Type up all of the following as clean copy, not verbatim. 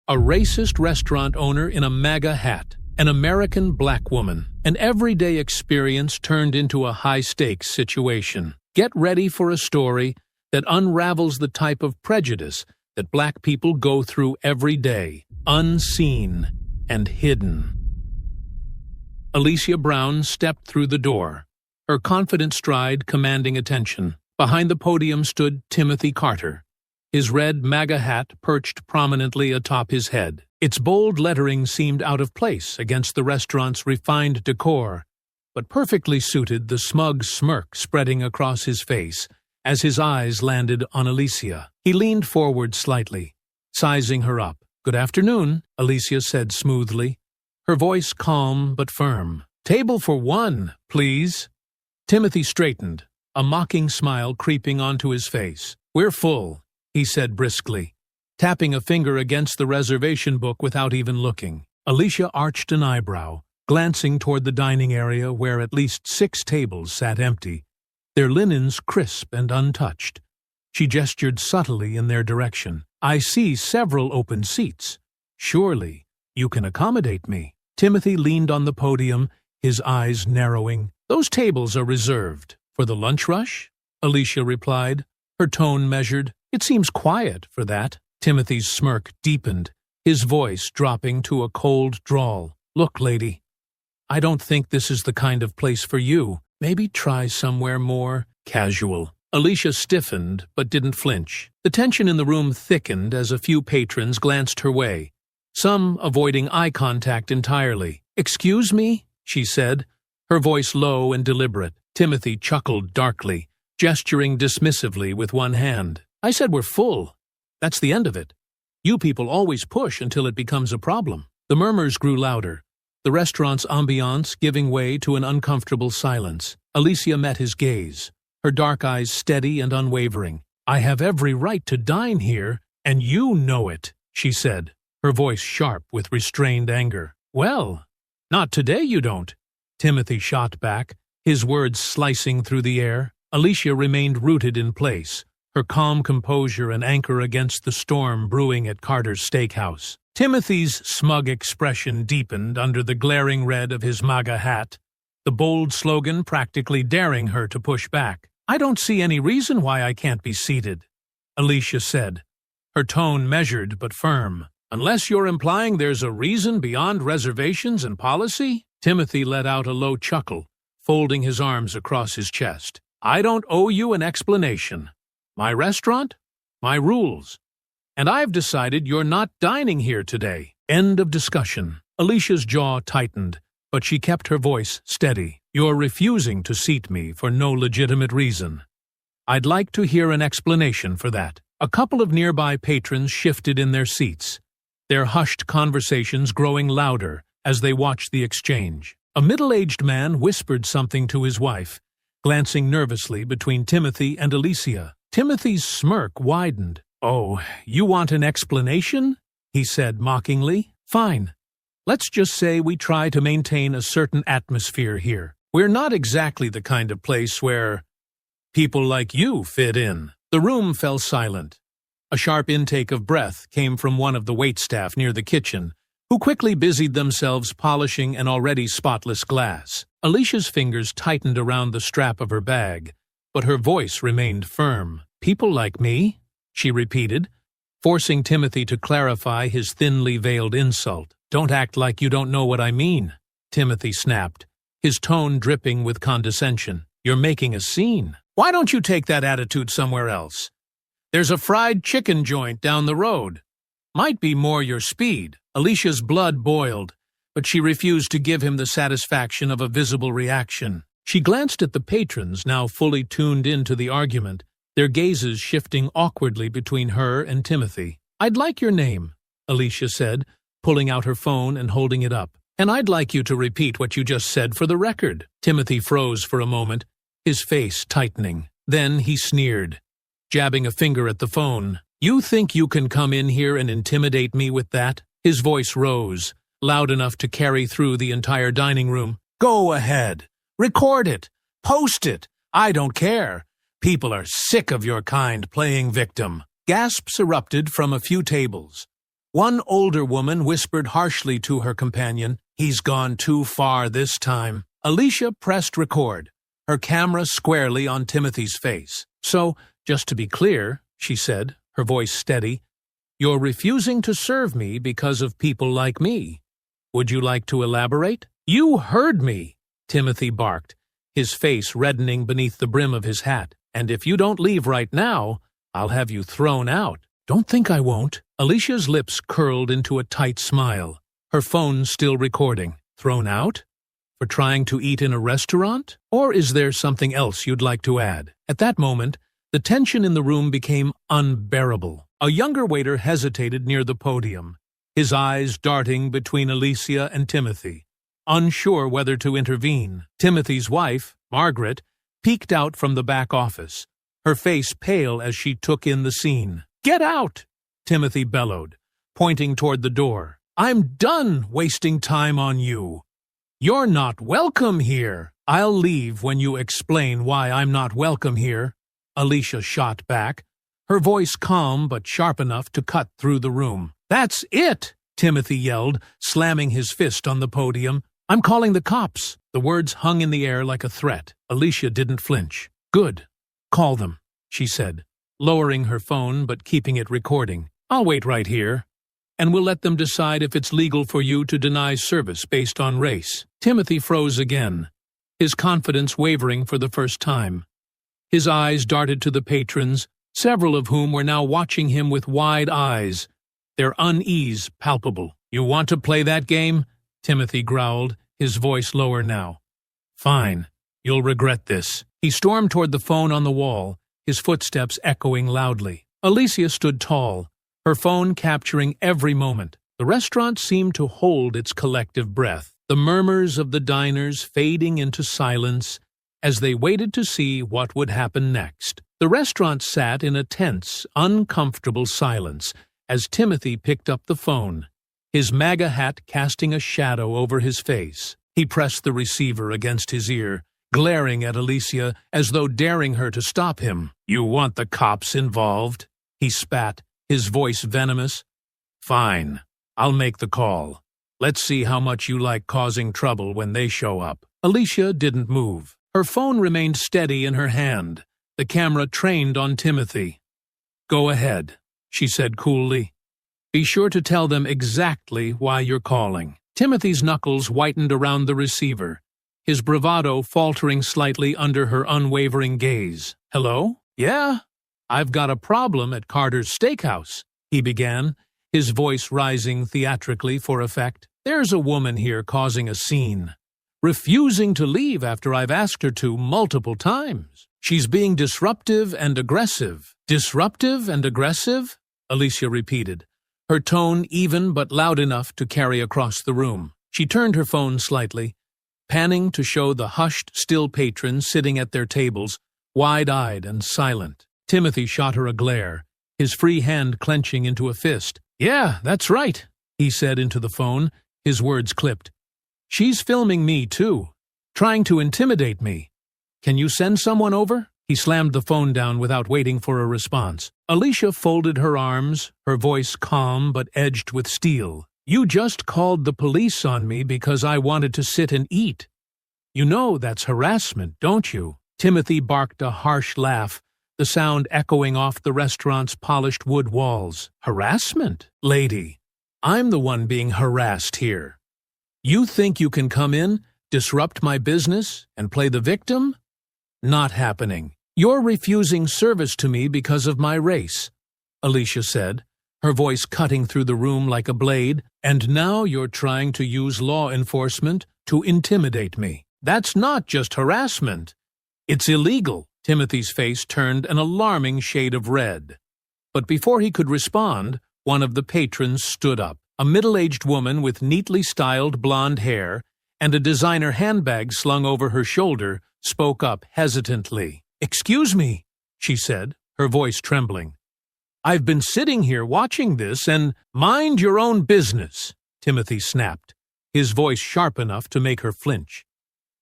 A racist restaurant owner in a MAGA hat, an American black woman, an everyday experience turned into a high-stakes situation. Get ready for a story that unravels the type of prejudice that black people go through every day, unseen and hidden. Alicia Brown stepped through the door, her confident stride commanding attention. Behind the podium stood Timothy Carter, his red MAGA hat perched prominently atop his head. Its bold lettering seemed out of place against the restaurant's refined decor, but perfectly suited the smug smirk spreading across his face as his eyes landed on Alicia. He leaned forward slightly, sizing her up. "Good afternoon," Alicia said smoothly, her voice calm but firm. "Table for one, please." Timothy straightened, a mocking smile creeping onto his face. "We're full," he said briskly, tapping a finger against the reservation book without even looking. Alicia arched an eyebrow, glancing toward the dining area where at least 6 tables sat empty, their linens crisp and untouched. She gestured subtly in their direction. "I see several open seats. Surely you can accommodate me." Timothy leaned on the podium, his eyes narrowing. "Those tables are reserved." "For the lunch rush?" Alicia replied, her tone measured. "It seems quiet for that." Timothy's smirk deepened, his voice dropping to a cold drawl. "Look, lady, I don't think this is the kind of place for you. Maybe try somewhere more casual." Alicia stiffened but didn't flinch. The tension in the room thickened as a few patrons glanced her way, some avoiding eye contact entirely. "Excuse me?" she said, her voice low and deliberate. Timothy chuckled darkly, gesturing dismissively with one hand. "I said we're full. That's the end of it. You people always push until it becomes a problem." The murmurs grew louder, the restaurant's ambiance giving way to an uncomfortable silence. Alicia met his gaze, her dark eyes steady and unwavering. "I have every right to dine here, and you know it," she said, her voice sharp with restrained anger. "Well, not today you don't," Timothy shot back, his words slicing through the air. Alicia remained rooted in place, her calm composure an anchor against the storm brewing at Carter's Steakhouse. Timothy's smug expression deepened under the glaring red of his MAGA hat, the bold slogan practically daring her to push back. "I don't see any reason why I can't be seated," Alicia said, her tone measured but firm. "Unless you're implying there's a reason beyond reservations and policy?" Timothy let out a low chuckle, folding his arms across his chest. "I don't owe you an explanation. My restaurant, my rules. And I've decided you're not dining here today." End of discussion. Alicia's jaw tightened, but she kept her voice steady. "You're refusing to seat me for no legitimate reason. I'd like to hear an explanation for that." A couple of nearby patrons shifted in their seats, their hushed conversations growing louder as they watched the exchange. A middle-aged man whispered something to his wife, glancing nervously between Timothy and Alicia. Timothy's smirk widened. "Oh, you want an explanation?" he said mockingly. "Fine. Let's just say we try to maintain a certain atmosphere here. We're not exactly the kind of place where people like you fit in." The room fell silent. A sharp intake of breath came from one of the waitstaff near the kitchen, who quickly busied themselves polishing an already spotless glass. Alicia's fingers tightened around the strap of her bag, but her voice remained firm. "People like me?" she repeated, forcing Timothy to clarify his thinly veiled insult. "Don't act like you don't know what I mean," Timothy snapped, his tone dripping with condescension. "You're making a scene. Why don't you take that attitude somewhere else? There's a fried chicken joint down the road. Might be more your speed." Alicia's blood boiled, but she refused to give him the satisfaction of a visible reaction. She glanced at the patrons, now fully tuned into the argument, their gazes shifting awkwardly between her and Timothy. "I'd like your name," Alicia said, pulling out her phone and holding it up. "And I'd like you to repeat what you just said for the record." Timothy froze for a moment, his face tightening. Then he sneered, jabbing a finger at the phone. "You think you can come in here and intimidate me with that?" His voice rose, loud enough to carry through the entire dining room. "Go ahead. Record it. Post it. I don't care. People are sick of your kind playing victim." Gasps erupted from a few tables, One older woman whispered harshly to her companion, "He's gone too far this time." Alicia pressed record, her camera squarely on Timothy's face. "So, just to be clear," she said, her voice steady, "you're refusing to serve me because of people like me. Would you like to elaborate?" "You heard me," Timothy barked, his face reddening beneath the brim of his hat. "And if you don't leave right now, I'll have you thrown out." "Don't think I won't." Alicia's lips curled into a tight smile, her phone still recording. "Thrown out? For trying to eat in a restaurant? Or is there something else you'd like to add?" At that moment, the tension in the room became unbearable. A younger waiter hesitated near the podium, his eyes darting between Alicia and Timothy, unsure whether to intervene. Timothy's wife, Margaret, peeked out from the back office, her face pale as she took in the scene. "Get out!" Timothy bellowed, pointing toward the door. "I'm done wasting time on you. You're not welcome here." "I'll leave when you explain why I'm not welcome here," Alicia shot back, her voice calm but sharp enough to cut through the room. "That's it!" Timothy yelled, slamming his fist on the podium. "I'm calling the cops." The words hung in the air like a threat. Alicia didn't flinch. "Good. Call them," she said, lowering her phone but keeping it recording. "I'll wait right here, and we'll let them decide if it's legal for you to deny service based on race." Timothy froze again, his confidence wavering for the first time. His eyes darted to the patrons, several of whom were now watching him with wide eyes, their unease palpable. "You want to play that game?" Timothy growled, his voice lower now. "Fine. You'll regret this." He stormed toward the phone on the wall, his footsteps echoing loudly. Alicia stood tall, her phone capturing every moment. The restaurant seemed to hold its collective breath, the murmurs of the diners fading into silence as they waited to see what would happen next. The restaurant sat in a tense, uncomfortable silence as Timothy picked up the phone, his MAGA hat casting a shadow over his face. He pressed the receiver against his ear, glaring at Alicia as though daring her to stop him. "You want the cops involved?" he spat, his voice venomous. "Fine. I'll make the call. Let's see how much you like causing trouble when they show up." Alicia didn't move. Her phone remained steady in her hand, the camera trained on Timothy. "Go ahead," she said coolly. "Be sure to tell them exactly why you're calling." Timothy's knuckles whitened around the receiver, his bravado faltering slightly under her unwavering gaze. "Hello? Yeah? I've got a problem at Carter's Steakhouse," he began, his voice rising theatrically for effect. "There's a woman here causing a scene, refusing to leave after I've asked her to multiple times. She's being disruptive and aggressive." "Disruptive and aggressive?" Alicia repeated, her tone even but loud enough to carry across the room. She turned her phone slightly, panning to show the hushed, still patrons sitting at their tables, wide-eyed and silent. Timothy shot her a glare, his free hand clenching into a fist. "Yeah, that's right," he said into the phone, his words clipped. "She's filming me, too, trying to intimidate me. Can you send someone over?" He slammed the phone down without waiting for a response. Alicia folded her arms, her voice calm but edged with steel. "You just called the police on me because I wanted to sit and eat. You know that's harassment, don't you?" Timothy barked a harsh laugh, the sound echoing off the restaurant's polished wood walls. "Harassment? Lady, I'm the one being harassed here. You think you can come in, disrupt my business, and play the victim? Not happening. You're refusing service to me because of my race," Alicia said, her voice cutting through the room like a blade, "and now you're trying to use law enforcement to intimidate me. That's not just harassment. It's illegal." Timothy's face turned an alarming shade of red. But before he could respond, one of the patrons stood up. A middle-aged woman with neatly styled blonde hair and a designer handbag slung over her shoulder spoke up hesitantly. "Excuse me," she said, her voice trembling. "I've been sitting here watching this and—" "Mind your own business," Timothy snapped, his voice sharp enough to make her flinch.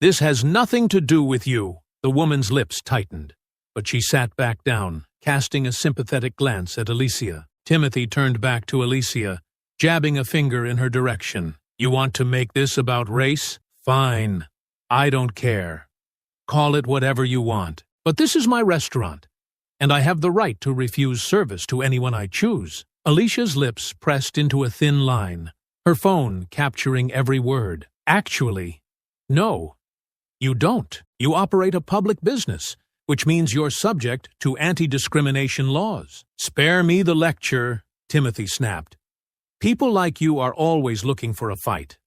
"This has nothing to do with you." The woman's lips tightened, but she sat back down, casting a sympathetic glance at Alicia. Timothy turned back to Alicia, jabbing a finger in her direction. You want to make this about race? Fine. I don't care. Call it whatever you want. But this is my restaurant, and I have the right to refuse service to anyone I choose. Alicia's lips pressed into a thin line, her phone capturing every word. Actually, no, you don't. You operate a public business, which means you're subject to anti-discrimination laws. Spare me the lecture, Timothy snapped. People like you are always looking for a fight,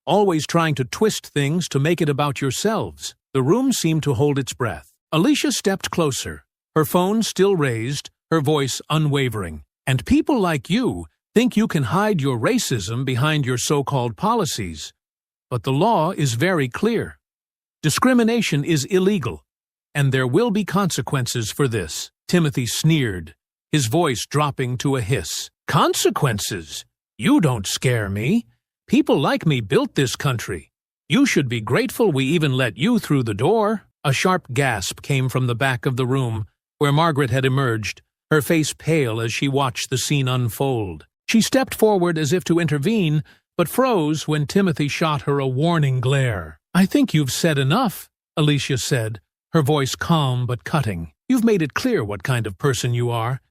always trying to twist things to make it about yourselves. The room seemed to hold its breath. Alicia stepped closer, her phone still raised, her voice unwavering. And people like you think you can hide your racism behind your so-called policies. But the law is very clear. Discrimination is illegal, and there will be consequences for this. Timothy sneered, his voice dropping to a hiss. Consequences? You don't scare me. People like me built this country. You should be grateful we even let you through the door. A sharp gasp came from the back of the room, where Margaret had emerged, her face pale as she watched the scene unfold. She stepped forward as if to intervene, but froze when Timothy shot her a warning glare. I think you've said enough, Alicia said, her voice calm but cutting. You've made it clear what kind of person you are.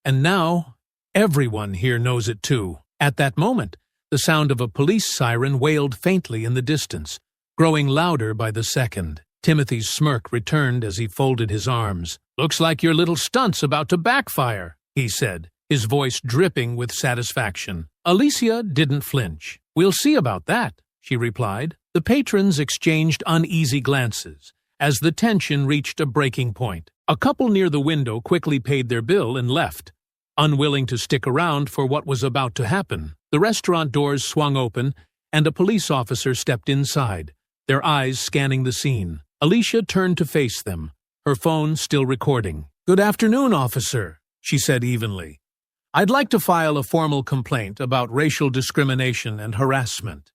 And now, everyone here knows it too. At that moment, the sound of a police siren wailed faintly in the distance, growing louder by the second. Timothy's smirk returned as he folded his arms. Looks like your little stunt's about to backfire, he said, his voice dripping with satisfaction. Alicia didn't flinch. We'll see about that, she replied. The patrons exchanged uneasy glances as the tension reached a breaking point. A couple near the window quickly paid their bill and left, unwilling to stick around for what was about to happen. The restaurant doors swung open, and a police officer stepped inside, their eyes scanning the scene. Alicia turned to face them, her phone still recording. Good afternoon, officer, she said evenly. I'd like to file a formal complaint about racial discrimination and harassment.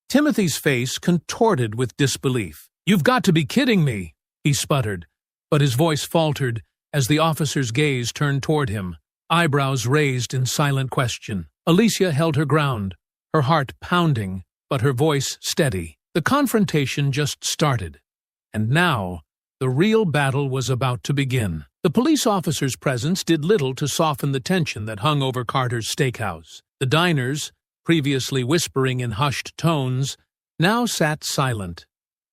Timothy's face contorted with disbelief. You've got to be kidding me, he sputtered, but his voice faltered as the officer's gaze turned toward him, eyebrows raised in silent question. Alicia held her ground, her heart pounding, but her voice steady. The confrontation just started, and now the real battle was about to begin. The police officer's presence did little to soften the tension that hung over Carter's steakhouse. The diners, previously whispering in hushed tones, now sat silent,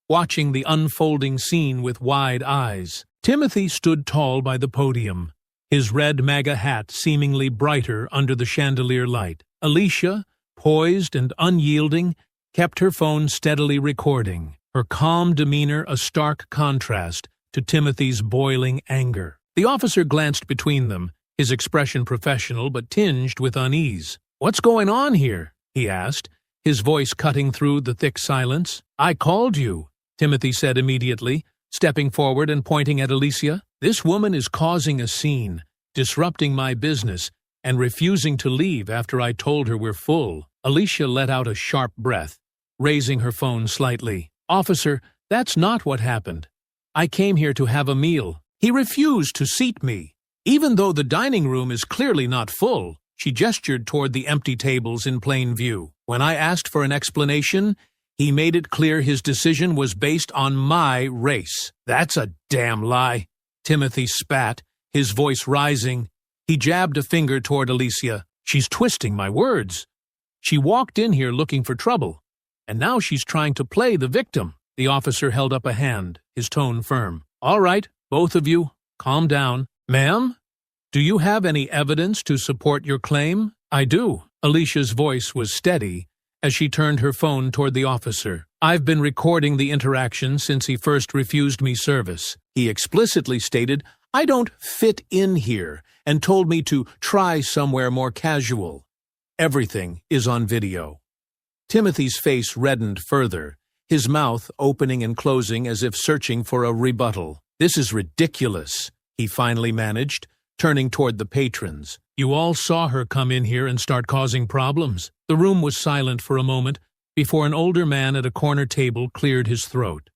watching the unfolding scene with wide eyes. Timothy stood tall by the podium, his red MAGA hat seemingly brighter under the chandelier light. Alicia, poised and unyielding, kept her phone steadily recording, her calm demeanor a stark contrast to Timothy's boiling anger. The officer glanced between them, his expression professional but tinged with unease. What's going on here? He asked, his voice cutting through the thick silence. I called you, Timothy said immediately, stepping forward and pointing at Alicia. This woman is causing a scene, disrupting my business, and refusing to leave after I told her we're full. Alicia let out a sharp breath, raising her phone slightly. Officer, that's not what happened. I came here to have a meal. He refused to seat me. Even though the dining room is clearly not full, she gestured toward the empty tables in plain view. When I asked for an explanation, he made it clear his decision was based on my race. That's a damn lie. Timothy spat, his voice rising. He jabbed a finger toward Alicia. She's twisting my words. She walked in here looking for trouble, and now she's trying to play the victim. The officer held up a hand, his tone firm. All right, both of you, calm down. Ma'am, do you have any evidence to support your claim? I do. Alicia's voice was steady as she turned her phone toward the officer. I've been recording the interaction since he first refused me service. He explicitly stated, I don't fit in here, and told me to try somewhere more casual. Everything is on video. Timothy's face reddened further, his mouth opening and closing as if searching for a rebuttal. This is ridiculous, he finally managed, turning toward the patrons. You all saw her come in here and start causing problems. The room was silent for a moment before an older man at a corner table cleared his throat.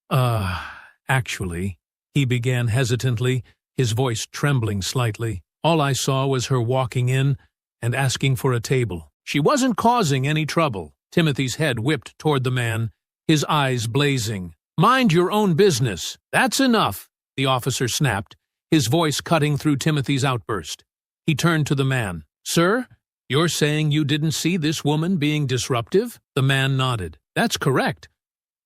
Actually, he began hesitantly, his voice trembling slightly. All I saw was her walking in and asking for a table. She wasn't causing any trouble. Timothy's head whipped toward the man, his eyes blazing. Mind your own business. That's enough, the officer snapped, his voice cutting through Timothy's outburst. He turned to the man. Sir, you're saying you didn't see this woman being disruptive? The man nodded. That's correct.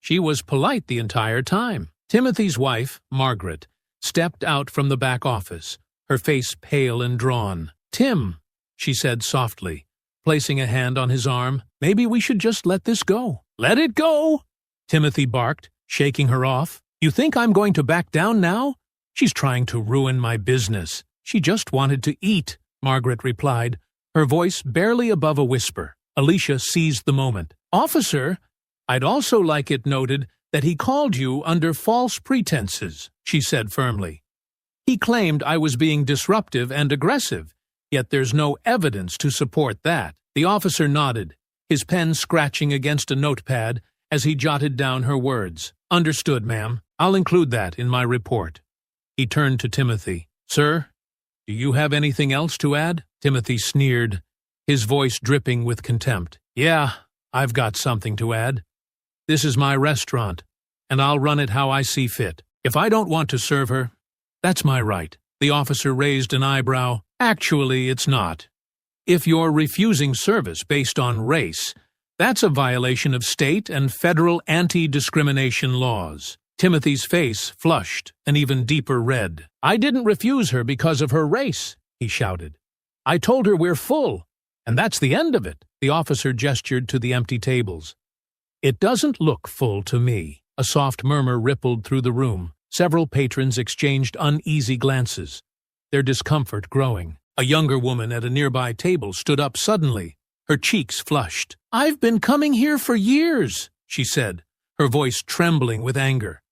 She was polite the entire time. Timothy's wife, Margaret, stepped out from the back office, her face pale and drawn. Tim, she said softly, placing a hand on his arm, maybe we should just let this go. Let it go, Timothy barked, shaking her off. You think I'm going to back down now? She's trying to ruin my business. She just wanted to eat, Margaret replied, her voice barely above a whisper. Alicia seized the moment. Officer, I'd also like it noted that he called you under false pretenses, she said firmly. He claimed I was being disruptive and aggressive, yet there's no evidence to support that. The officer nodded, his pen scratching against a notepad as he jotted down her words. Understood, ma'am. I'll include that in my report. He turned to Timothy. Sir, do you have anything else to add? Timothy sneered, his voice dripping with contempt. Yeah, I've got something to add. This is my restaurant, and I'll run it how I see fit. If I don't want to serve her, that's my right. The officer raised an eyebrow. Actually, it's not. If you're refusing service based on race, that's a violation of state and federal anti-discrimination laws. Timothy's face flushed an even deeper red. I didn't refuse her because of her race, he shouted. I told her we're full, and that's the end of it. The officer gestured to the empty tables. It doesn't look full to me. A soft murmur rippled through the room. Several patrons exchanged uneasy glances, their discomfort growing. A younger woman at a nearby table stood up suddenly, her cheeks flushed. I've been coming here for years, she said, her voice trembling with anger.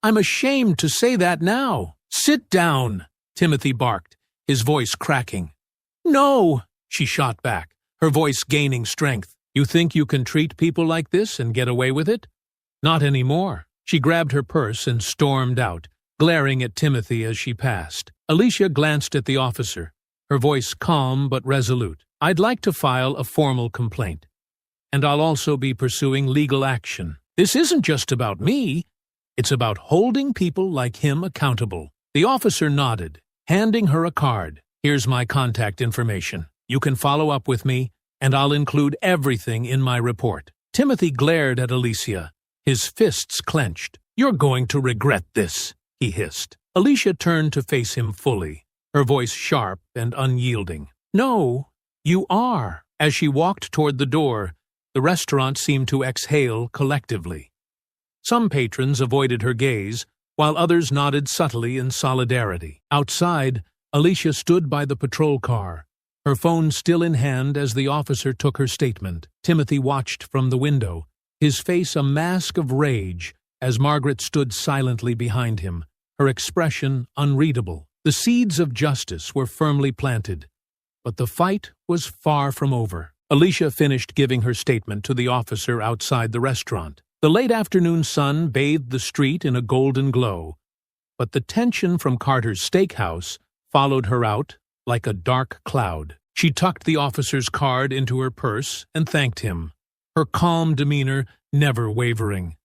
I'm ashamed to say that now. Sit down, Timothy barked, his voice cracking. No, she shot back, her voice gaining strength. You think you can treat people like this and get away with it? Not anymore. She grabbed her purse and stormed out, glaring at Timothy as she passed. Alicia glanced at the officer, her voice calm but resolute. I'd like to file a formal complaint, and I'll also be pursuing legal action. This isn't just about me. It's about holding people like him accountable. The officer nodded, handing her a card. Here's my contact information. You can follow up with me, and I'll include everything in my report. Timothy glared at Alicia, his fists clenched. You're going to regret this, he hissed. Alicia turned to face him fully, her voice sharp and unyielding. No, you are. As she walked toward the door, the restaurant seemed to exhale collectively. Some patrons avoided her gaze, while others nodded subtly in solidarity. Outside, Alicia stood by the patrol car, her phone still in hand as the officer took her statement. Timothy watched from the window, his face a mask of rage, as Margaret stood silently behind him, her expression unreadable. The seeds of justice were firmly planted, but the fight was far from over. Alicia finished giving her statement to the officer outside the restaurant. The late afternoon sun bathed the street in a golden glow, but the tension from Carter's steakhouse followed her out like a dark cloud. She tucked the officer's card into her purse and thanked him, her calm demeanor never wavering.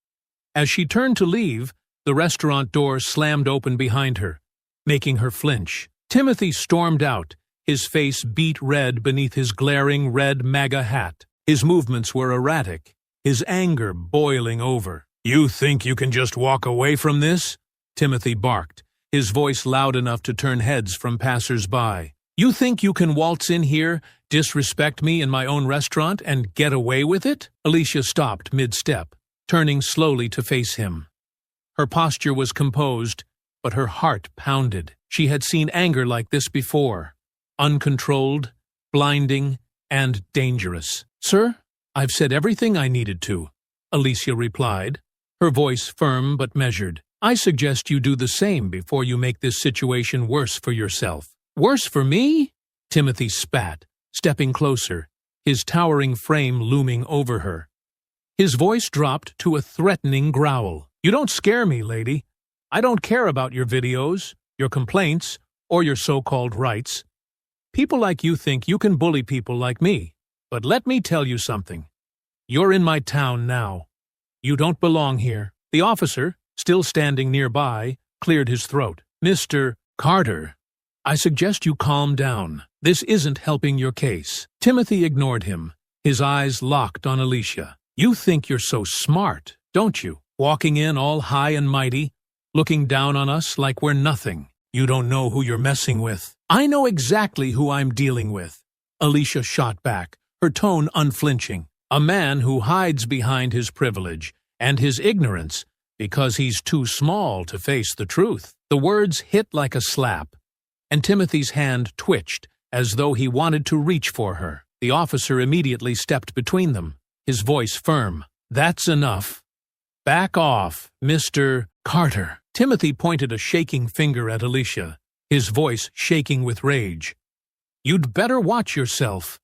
As she turned to leave, the restaurant door slammed open behind her, making her flinch. Timothy stormed out, his face beet red beneath his glaring red MAGA hat. His movements were erratic, his anger boiling over. You think you can just walk away from this? Timothy barked, his voice loud enough to turn heads from passers-by. You think you can waltz in here, disrespect me in my own restaurant, and get away with it? Alicia stopped mid-step, turning slowly to face him. Her posture was composed, but her heart pounded. She had seen anger like this before, uncontrolled, blinding, and dangerous. Sir, I've said everything I needed to, Alicia replied, her voice firm but measured. I suggest you do the same before you make this situation worse for yourself. Worse for me? Timothy spat, stepping closer, his towering frame looming over her. His voice dropped to a threatening growl. You don't scare me, lady. I don't care about your videos, your complaints, or your so-called rights. People like you think you can bully people like me. But let me tell you something. You're in my town now. You don't belong here." The officer, still standing nearby, cleared his throat. "Mr. Carter, I suggest you calm down. This isn't helping your case." Timothy ignored him, his eyes locked on Alicia. "You think you're so smart, don't you? Walking in all high and mighty, looking down on us like we're nothing. You don't know who you're messing with." "I know exactly who I'm dealing with," Alicia shot back, her tone unflinching. "A man who hides behind his privilege and his ignorance because he's too small to face the truth." The words hit like a slap, and Timothy's hand twitched as though he wanted to reach for her. The officer immediately stepped between them, his voice firm. "That's enough. Back off, Mr. Carter." Timothy pointed a shaking finger at Alicia, his voice shaking with rage. "You'd better watch yourself.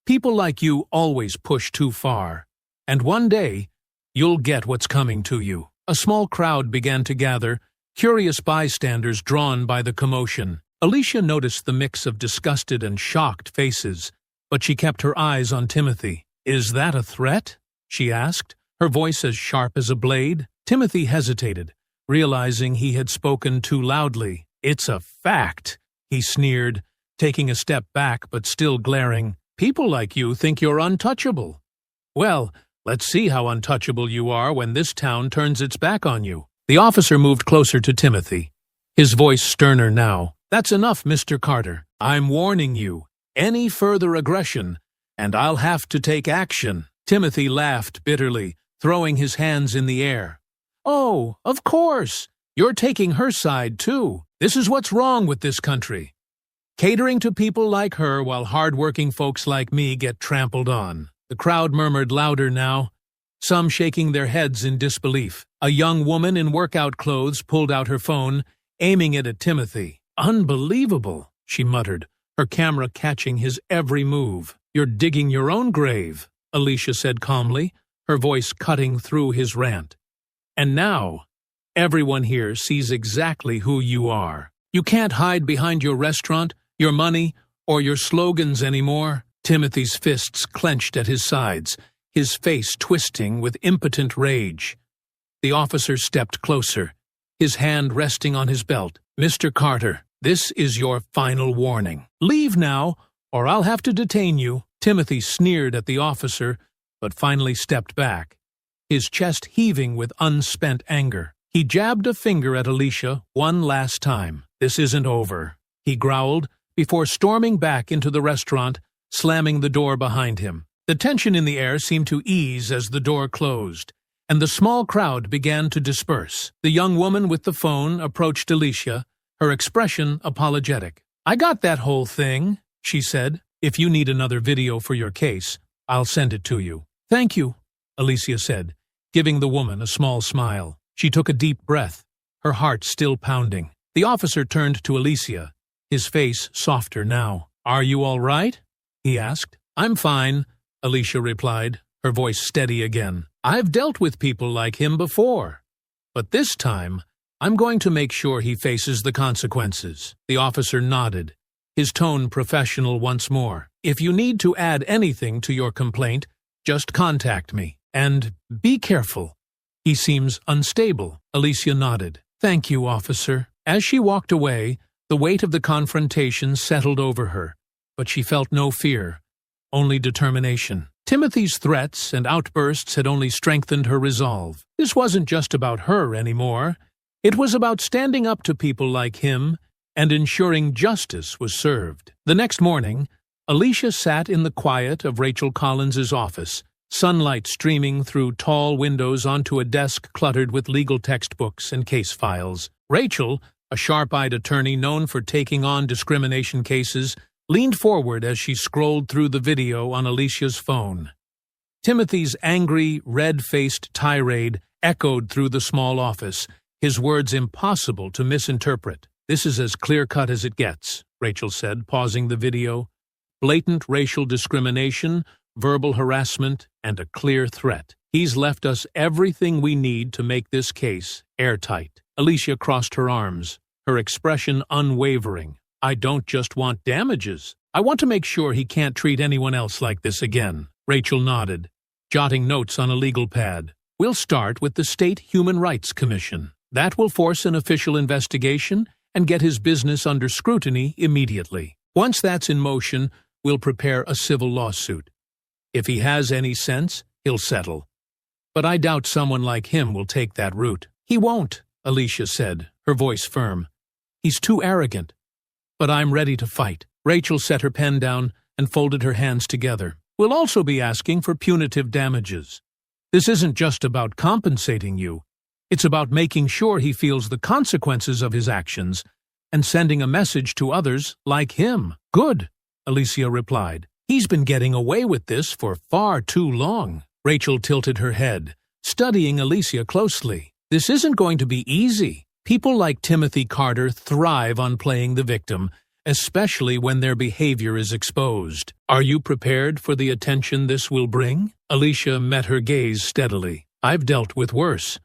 People like you always push too far, and one day you'll get what's coming to you." A small crowd began to gather, curious bystanders drawn by the commotion. Alicia noticed the mix of disgusted and shocked faces, but she kept her eyes on Timothy. "Is that a threat?" she asked, her voice as sharp as a blade. Timothy hesitated, realizing he had spoken too loudly. "It's a fact," he sneered, taking a step back but still glaring. "People like you think you're untouchable. Well, let's see how untouchable you are when this town turns its back on you." The officer moved closer to Timothy, his voice sterner now. "That's enough, Mr. Carter. I'm warning you. Any further aggression, and I'll have to take action." Timothy laughed bitterly, throwing his hands in the air. "Oh, of course. You're taking her side, too. This is what's wrong with this country. Catering to people like her while hard-working folks like me get trampled on." The crowd murmured louder now, some shaking their heads in disbelief. A young woman in workout clothes pulled out her phone, aiming it at Timothy. "Unbelievable," she muttered, her camera catching his every move. "You're digging your own grave," Alicia said calmly, her voice cutting through his rant. "And now, everyone here sees exactly who you are. You can't hide behind your restaurant, your money, or your slogans anymore." Timothy's fists clenched at his sides, his face twisting with impotent rage. The officer stepped closer, his hand resting on his belt. "Mr. Carter, this is your final warning. Leave now, or I'll have to detain you." Timothy sneered at the officer, but finally stepped back, his chest heaving with unspent anger. He jabbed a finger at Alicia one last time. "This isn't over," he growled, before storming back into the restaurant, slamming the door behind him. The tension in the air seemed to ease as the door closed, and the small crowd began to disperse. The young woman with the phone approached Alicia, her expression apologetic. "I got that whole thing," she said. "If you need another video for your case, I'll send it to you." "Thank you," Alicia said, giving the woman a small smile. She took a deep breath, her heart still pounding. The officer turned to Alicia, his face softer now. "Are you all right?" he asked. "I'm fine," Alicia replied, her voice steady again. "I've dealt with people like him before, but this time I'm going to make sure he faces the consequences." The officer nodded, his tone professional once more. "If you need to add anything to your complaint, just contact me. And be careful. He seems unstable." Alicia nodded. "Thank you, officer." As she walked away, the weight of the confrontation settled over her, but she felt no fear, only determination. Timothy's threats and outbursts had only strengthened her resolve. This wasn't just about her anymore. It was about standing up to people like him and ensuring justice was served. The next morning, Alicia sat in the quiet of Rachel Collins's office, sunlight streaming through tall windows onto a desk cluttered with legal textbooks and case files. Rachel, a sharp-eyed attorney known for taking on discrimination cases, leaned forward as she scrolled through the video on Alicia's phone. Timothy's angry, red-faced tirade echoed through the small office, his words impossible to misinterpret. "This is as clear-cut as it gets," Rachel said, pausing the video. "Blatant racial discrimination, verbal harassment, and a clear threat. He's left us everything we need to make this case airtight." Alicia crossed her arms, her expression unwavering. "I don't just want damages. I want to make sure he can't treat anyone else like this again. Rachel nodded, jotting notes on a legal pad. We'll start with the State Human Rights Commission. That will force an official investigation and get his business under scrutiny immediately. Once that's in motion, we'll prepare a civil lawsuit. If he has any sense, he'll settle. But I doubt someone like him will take that route. He won't, Alicia said, her voice firm. He's too arrogant. But I'm ready to fight. Rachel set her pen down and folded her hands together. We'll also be asking for punitive damages. This isn't just about compensating you. It's about making sure he feels the consequences of his actions and sending a message to others like him. Good, Alicia replied. He's been getting away with this for far too long. Rachel tilted her head, studying Alicia closely. This isn't going to be easy. People like Timothy Carter thrive on playing the victim, especially when their behavior is exposed. Are you prepared for the attention this will bring? Alicia met her gaze steadily. I've dealt with worse.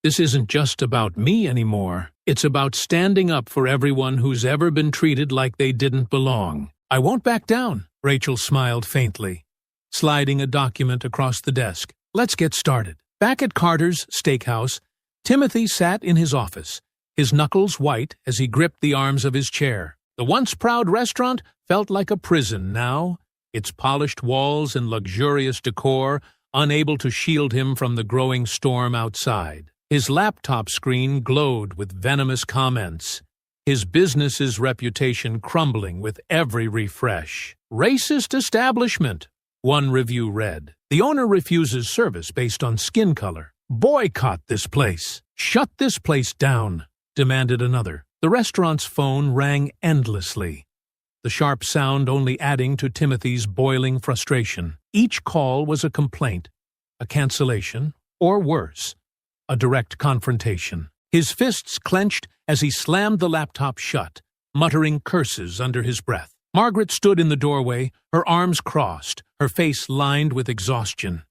This isn't just about me anymore. It's about standing up for everyone who's ever been treated like they didn't belong. I won't back down, Rachel smiled faintly, sliding a document across the desk. Let's get started. Back at Carter's steakhouse, Timothy sat in his office, his knuckles white as he gripped the arms of his chair. The once proud restaurant felt like a prison now, its polished walls and luxurious decor unable to shield him from the growing storm outside. His laptop screen glowed with venomous comments, his business's reputation crumbling with every refresh. Racist establishment, one review read. The owner refuses service based on skin color. Boycott this place. Shut this place down, demanded another. The restaurant's phone rang endlessly, the sharp sound only adding to Timothy's boiling frustration. Each call was a complaint, a cancellation, or worse, a direct confrontation. His fists clenched as he slammed the laptop shut, muttering curses under his breath. Margaret stood in the doorway, her arms crossed, her face lined with exhaustion.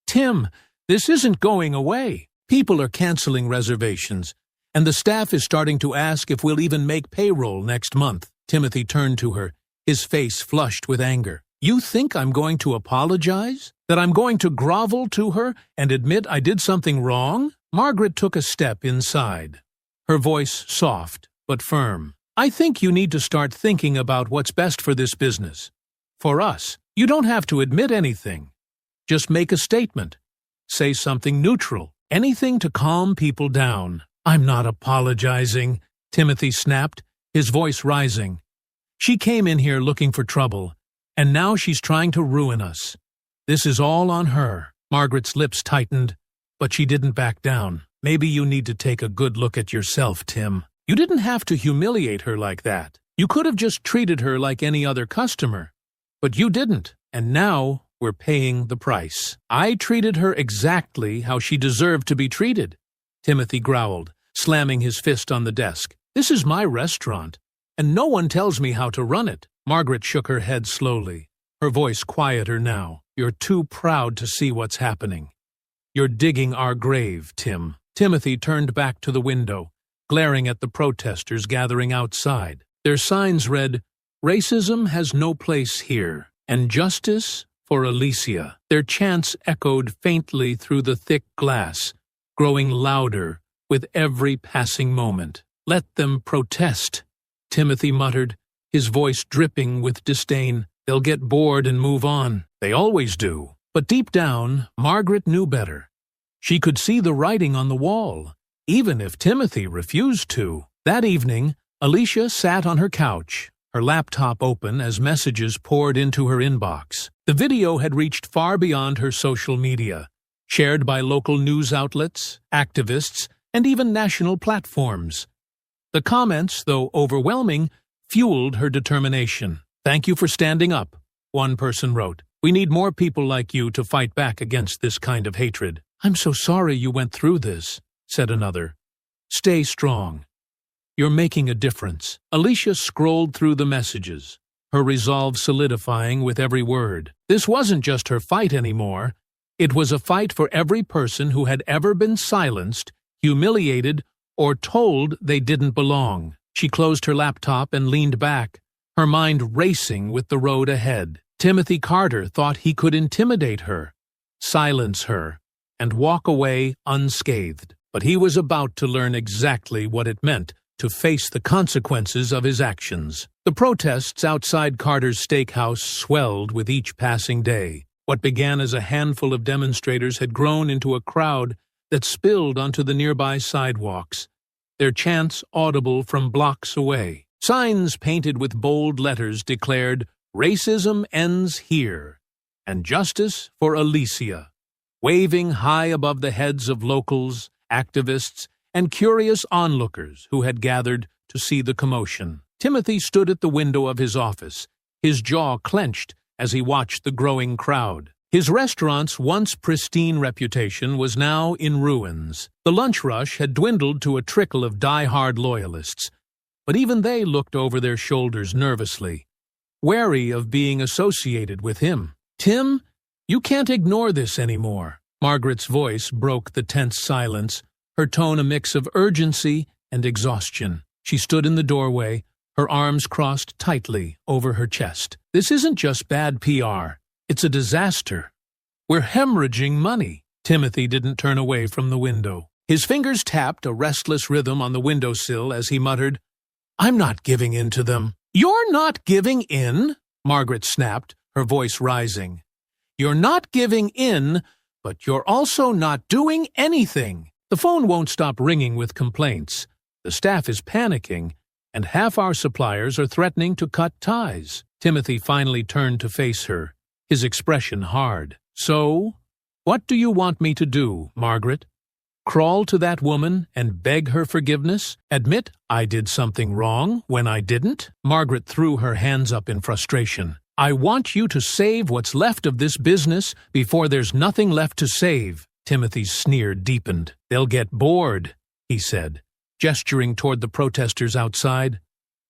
Tim, this isn't going away. People are canceling reservations, and the staff is starting to ask if we'll even make payroll next month. Timothy turned to her, his face flushed with anger. You think I'm going to apologize? That I'm going to grovel to her and admit I did something wrong? Margaret took a step inside, her voice soft but firm. I think you need to start thinking about what's best for this business. For us, you don't have to admit anything. Just make a statement. Say something neutral, anything to calm people down. I'm not apologizing, Timothy snapped, his voice rising. She came in here looking for trouble, and now she's trying to ruin us. This is all on her. Margaret's lips tightened, but she didn't back down. Maybe you need to take a good look at yourself, Tim. You didn't have to humiliate her like that. You could have just treated her like any other customer. But you didn't, and now we're paying the price. I treated her exactly how she deserved to be treated, Timothy growled, slamming his fist on the desk. This is my restaurant, and no one tells me how to run it. Margaret shook her head slowly, her voice quieter now. You're too proud to see what's happening. You're digging our grave, Tim. Timothy turned back to the window, glaring at the protesters gathering outside. Their signs read, Racism has no place here, and justice for Alicia. Their chants echoed faintly through the thick glass, growing louder with every passing moment. Let them protest, Timothy muttered, his voice dripping with disdain. They'll get bored and move on. They always do. But deep down, Margaret knew better. She could see the writing on the wall, even if Timothy refused to. That evening, Alicia sat on her couch, her laptop open as messages poured into her inbox. The video had reached far beyond her social media, shared by local news outlets, activists, and even national platforms. The comments, though overwhelming, fueled her determination. Thank you for standing up, one person wrote. We need more people like you to fight back against this kind of hatred. I'm so sorry you went through this, said another. Stay strong. You're making a difference. Alicia scrolled through the messages, her resolve solidifying with every word. This wasn't just her fight anymore. It was a fight for every person who had ever been silenced, humiliated, or told they didn't belong. She closed her laptop and leaned back, her mind racing with the road ahead. Timothy Carter thought he could intimidate her, silence her, and walk away unscathed. But he was about to learn exactly what it meant to face the consequences of his actions. The protests outside Carter's steakhouse swelled with each passing day. What began as a handful of demonstrators had grown into a crowd that spilled onto the nearby sidewalks, their chants audible from blocks away. Signs painted with bold letters declared, "Racism ends here," and "Justice for Alicia," waving high above the heads of locals, activists, and curious onlookers who had gathered to see the commotion. Timothy stood at the window of his office, his jaw clenched as he watched the growing crowd. His restaurant's once pristine reputation was now in ruins. The lunch rush had dwindled to a trickle of die-hard loyalists, but even they looked over their shoulders nervously, wary of being associated with him. "Tim, you can't ignore this anymore." Margaret's voice broke the tense silence, her tone a mix of urgency and exhaustion. She stood in the doorway, her arms crossed tightly over her chest. "This isn't just bad PR. It's a disaster. We're hemorrhaging money." Timothy didn't turn away from the window. His fingers tapped a restless rhythm on the windowsill as he muttered, "I'm not giving in to them." "You're not giving in?" Margaret snapped, her voice rising. "You're not giving in, but you're also not doing anything." The phone won't stop ringing with complaints. The staff is panicking, and half our suppliers are threatening to cut ties. Timothy finally turned to face her, his expression hard. "So, what do you want me to do, Margaret? Crawl to that woman and beg her forgiveness? Admit I did something wrong when I didn't?" Margaret threw her hands up in frustration. "I want you to save what's left of this business before there's nothing left to save." Timothy's sneer deepened. "They'll get bored," he said, gesturing toward the protesters outside.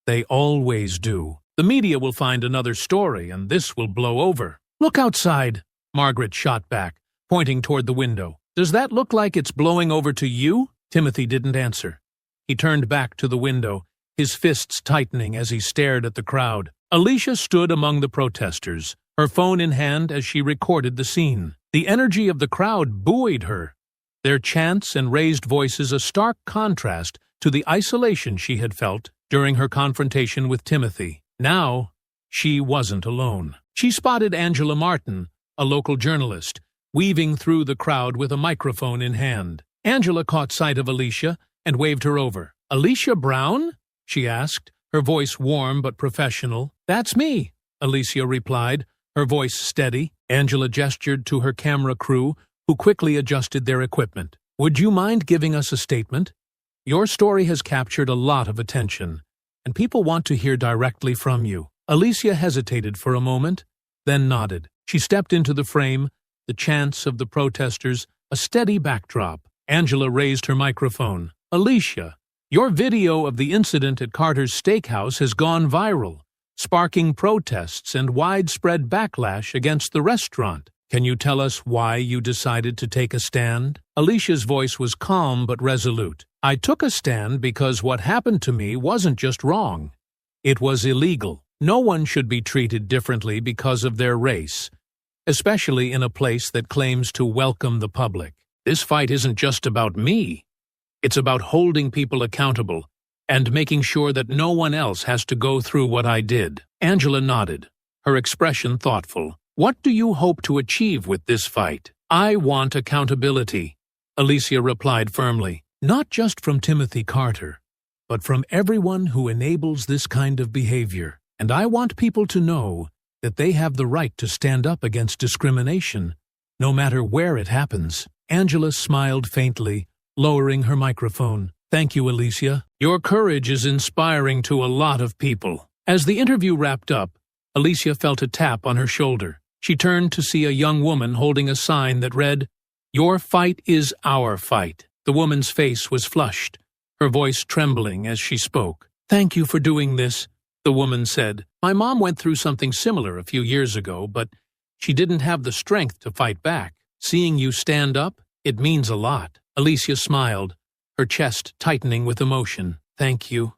"They always do. The media will find another story, and this will blow over." "Look outside," Margaret shot back, pointing toward the window. "Does that look like it's blowing over to you?" Timothy didn't answer. He turned back to the window, his fists tightening as he stared at the crowd. Alicia stood among the protesters, her phone in hand as she recorded the scene. The energy of the crowd buoyed her, their chants and raised voices a stark contrast to the isolation she had felt during her confrontation with Timothy. Now, she wasn't alone. She spotted Angela Martin, a local journalist, weaving through the crowd with a microphone in hand. Angela caught sight of Alicia and waved her over. "Alicia Brown?" she asked, her voice warm but professional. "That's me," Alicia replied, her voice steady. Angela gestured to her camera crew, who quickly adjusted their equipment. "Would you mind giving us a statement? Your story has captured a lot of attention, and people want to hear directly from you." Alicia hesitated for a moment, then nodded. She stepped into the frame, the chants of the protesters, a steady backdrop. Angela raised her microphone. "Alicia, your video of the incident at Carter's Steakhouse has gone viral, sparking protests and widespread backlash against the restaurant. Can you tell us why you decided to take a stand?" Alicia's voice was calm but resolute. "I took a stand because what happened to me wasn't just wrong. It was illegal. No one should be treated differently because of their race, especially in a place that claims to welcome the public. This fight isn't just about me. It's about holding people accountable and making sure that no one else has to go through what I did." Angela nodded, her expression thoughtful. "What do you hope to achieve with this fight?" "I want accountability," Alicia replied firmly. "Not just from Timothy Carter, but from everyone who enables this kind of behavior. And I want people to know that they have the right to stand up against discrimination, no matter where it happens." Angela smiled faintly, lowering her microphone. "Thank you, Alicia. Your courage is inspiring to a lot of people." As the interview wrapped up, Alicia felt a tap on her shoulder. She turned to see a young woman holding a sign that read, "Your fight is our fight." The woman's face was flushed, her voice trembling as she spoke. "Thank you for doing this," the woman said. "My mom went through something similar a few years ago, but she didn't have the strength to fight back. Seeing you stand up, it means a lot." Alicia smiled, her chest tightening with emotion. "Thank you,"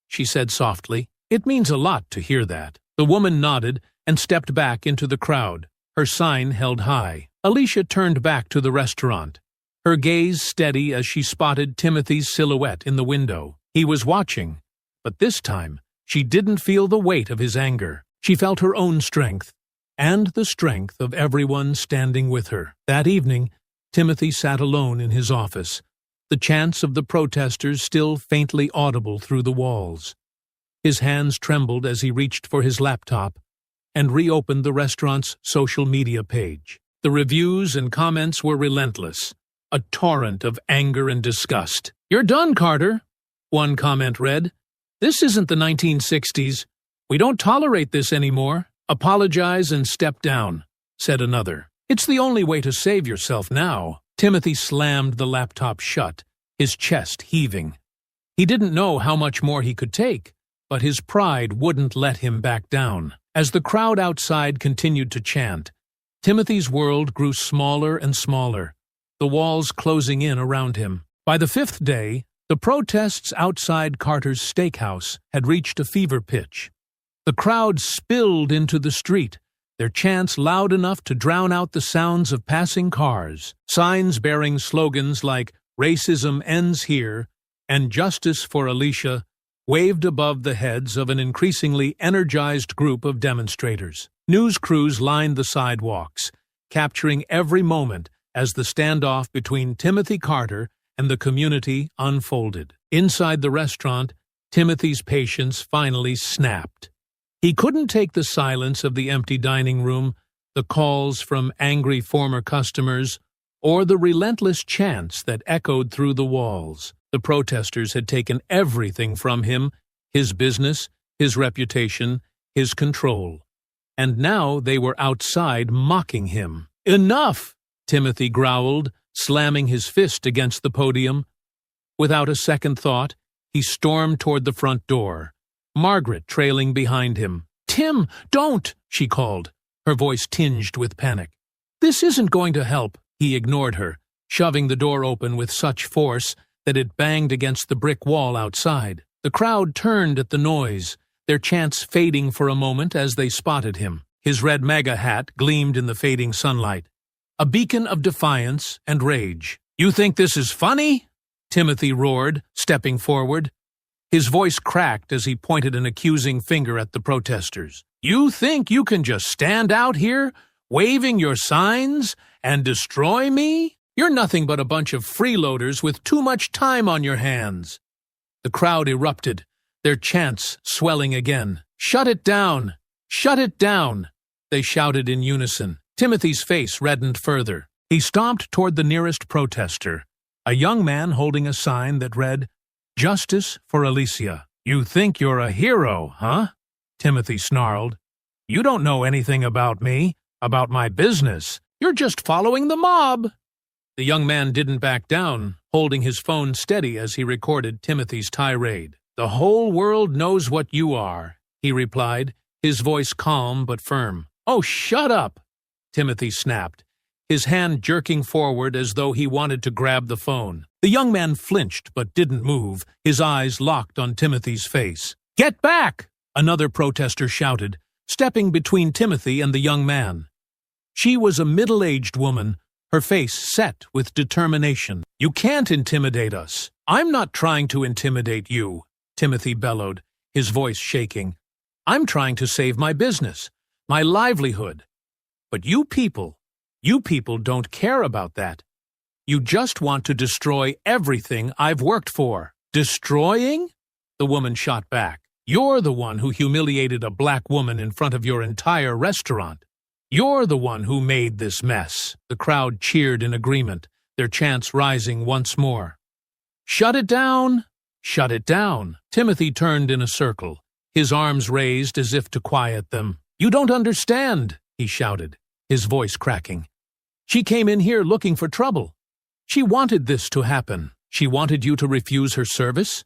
she said softly. It means a lot to hear that. The woman nodded and stepped back into the crowd, her sign held high. Alicia turned back to the restaurant, her gaze steady as she spotted Timothy's silhouette in the window. He was watching, but this time she didn't feel the weight of his anger. She felt her own strength, and the strength of everyone standing with her. That evening, Timothy sat alone in his office, the chants of the protesters still faintly audible through the walls. His hands trembled as he reached for his laptop and reopened the restaurant's social media page. The reviews and comments were relentless, a torrent of anger and disgust. "You're done, Carter," one comment read. "This isn't the 1960s. We don't tolerate this anymore. Apologize and step down," said another. "It's the only way to save yourself now." Timothy slammed the laptop shut, his chest heaving. He didn't know how much more he could take, but his pride wouldn't let him back down. As the crowd outside continued to chant, Timothy's world grew smaller and smaller, the walls closing in around him. By the fifth day, the protests outside Carter's steakhouse had reached a fever pitch. The crowd spilled into the street, their chants loud enough to drown out the sounds of passing cars. Signs bearing slogans like "Racism ends here" and "Justice for Alicia" waved above the heads of an increasingly energized group of demonstrators. News crews lined the sidewalks, capturing every moment as the standoff between Timothy Carter and the community unfolded. Inside the restaurant, Timothy's patience finally snapped. He couldn't take the silence of the empty dining room, the calls from angry former customers, or the relentless chants that echoed through the walls. The protesters had taken everything from him, his business, his reputation, his control. And now they were outside mocking him. "Enough!" Timothy growled, slamming his fist against the podium. Without a second thought, he stormed toward the front door, Margaret trailing behind him. "Tim, don't!" she called, her voice tinged with panic. "This isn't going to help." He ignored her, shoving the door open with such force that it banged against the brick wall outside. The crowd turned at the noise, their chants fading for a moment as they spotted him. His red MAGA hat gleamed in the fading sunlight, a beacon of defiance and rage. "You think this is funny?" Timothy roared, stepping forward. His voice cracked as he pointed an accusing finger at the protesters. "You think you can just stand out here, waving your signs, and destroy me? You're nothing but a bunch of freeloaders with too much time on your hands." The crowd erupted, their chants swelling again. "Shut it down! Shut it down!" they shouted in unison. Timothy's face reddened further. He stomped toward the nearest protester, a young man holding a sign that read, "Justice for Alicia." "You think you're a hero, huh?" Timothy snarled. "You don't know anything about me, about my business. You're just following the mob." The young man didn't back down, holding his phone steady as he recorded Timothy's tirade. "The whole world knows what you are," he replied, his voice calm but firm. "Oh, shut up!" Timothy snapped, his hand jerking forward as though he wanted to grab the phone. The young man flinched but didn't move, his eyes locked on Timothy's face. "Get back!" another protester shouted, stepping between Timothy and the young man. She was a middle-aged woman, her face set with determination. "You can't intimidate us." "I'm not trying to intimidate you," Timothy bellowed, his voice shaking. "I'm trying to save my business, my livelihood. But you people don't care about that. You just want to destroy everything I've worked for." "Destroying?" the woman shot back. "You're the one who humiliated a black woman in front of your entire restaurant. You're the one who made this mess." The crowd cheered in agreement, their chants rising once more. "Shut it down! Shut it down!" Timothy turned in a circle, his arms raised as if to quiet them. "You don't understand," he shouted, his voice cracking. "She came in here looking for trouble. She wanted this to happen. She wanted you to refuse her service?"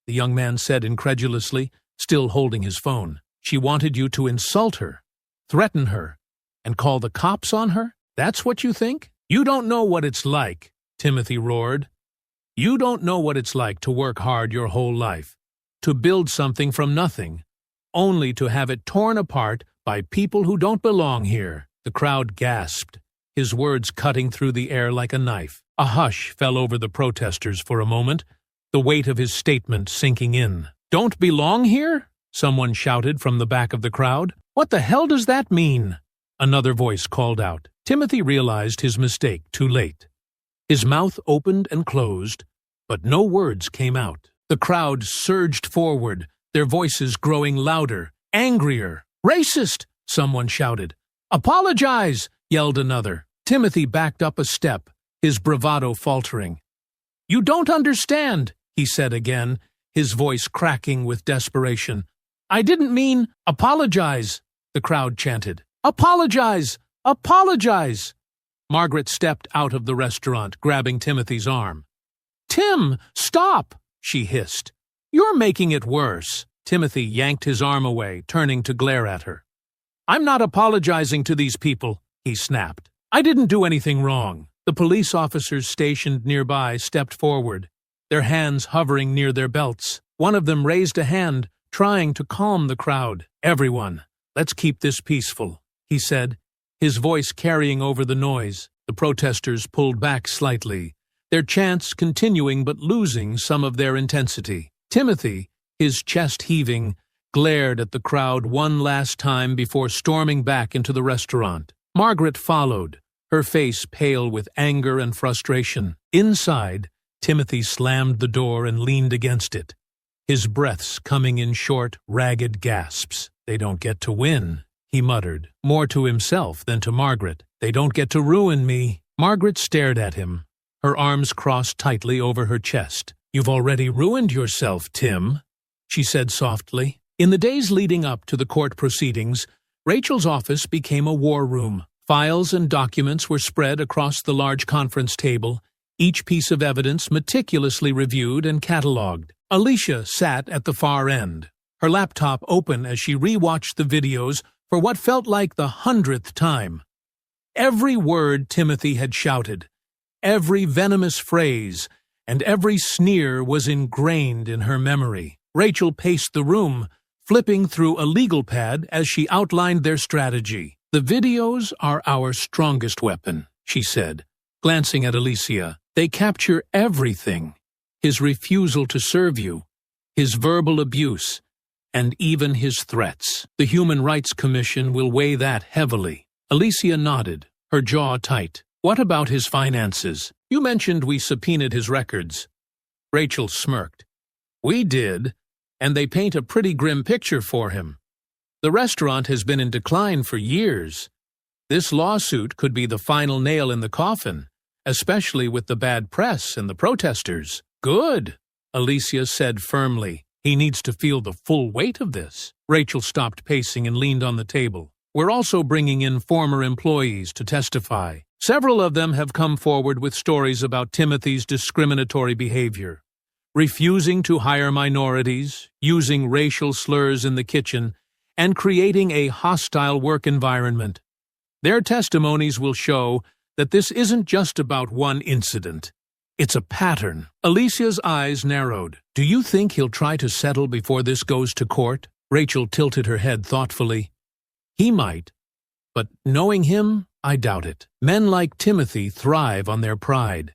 the young man said incredulously, still holding his phone. "She wanted you to insult her, threaten her, and call the cops on her? That's what you think?" "You don't know what it's like," Timothy roared. "You don't know what it's like to work hard your whole life, to build something from nothing, only to have it torn apart by people who don't belong here." The crowd gasped, his words cutting through the air like a knife. A hush fell over the protesters for a moment, the weight of his statement sinking in. "Don't belong here?" someone shouted from the back of the crowd. "What the hell does that mean?" Another voice called out. Timothy realized his mistake too late. His mouth opened and closed, but no words came out. The crowd surged forward, their voices growing louder, angrier. "Racist!" someone shouted. "Apologize!" yelled another. Timothy backed up a step, his bravado faltering. "You don't understand," he said again, his voice cracking with desperation. "I didn't mean apologize," the crowd chanted. "Apologize! Apologize!" Margaret stepped out of the restaurant, grabbing Timothy's arm. "Tim, stop!" she hissed. "You're making it worse." Timothy yanked his arm away, turning to glare at her. "I'm not apologizing to these people," he snapped. "I didn't do anything wrong." The police officers stationed nearby stepped forward, their hands hovering near their belts. One of them raised a hand, trying to calm the crowd. "Everyone, let's keep this peaceful," he said, his voice carrying over the noise. The protesters pulled back slightly, their chants continuing but losing some of their intensity. Timothy, his chest heaving, glared at the crowd one last time before storming back into the restaurant. Margaret followed, her face pale with anger and frustration. Inside, Timothy slammed the door and leaned against it, his breaths coming in short, ragged gasps. "They don't get to win," he muttered, more to himself than to Margaret. "They don't get to ruin me." Margaret stared at him, her arms crossed tightly over her chest. "You've already ruined yourself, Tim," she said softly. In the days leading up to the court proceedings, Rachel's office became a war room. Files and documents were spread across the large conference table, each piece of evidence meticulously reviewed and catalogued. Alicia sat at the far end, her laptop open as she rewatched the videos for what felt like the 100th time. Every word Timothy had shouted, every venomous phrase, and every sneer was ingrained in her memory. Rachel paced the room, flipping through a legal pad as she outlined their strategy. "The videos are our strongest weapon," she said, glancing at Alicia. "They capture everything. His refusal to serve you, his verbal abuse, and even his threats. The Human Rights Commission will weigh that heavily." Alicia nodded, her jaw tight. "What about his finances? You mentioned we subpoenaed his records." Rachel smirked. "We did, and they paint a pretty grim picture for him. The restaurant has been in decline for years. This lawsuit could be the final nail in the coffin, especially with the bad press and the protesters." "Good," Alicia said firmly. "He needs to feel the full weight of this." Rachel stopped pacing and leaned on the table. "We're also bringing in former employees to testify. Several of them have come forward with stories about Timothy's discriminatory behavior, refusing to hire minorities, using racial slurs in the kitchen, and creating a hostile work environment. Their testimonies will show that this isn't just about one incident. It's a pattern." Alicia's eyes narrowed. "Do you think he'll try to settle before this goes to court?" Rachel tilted her head thoughtfully. "He might, but knowing him, I doubt it. Men like Timothy thrive on their pride.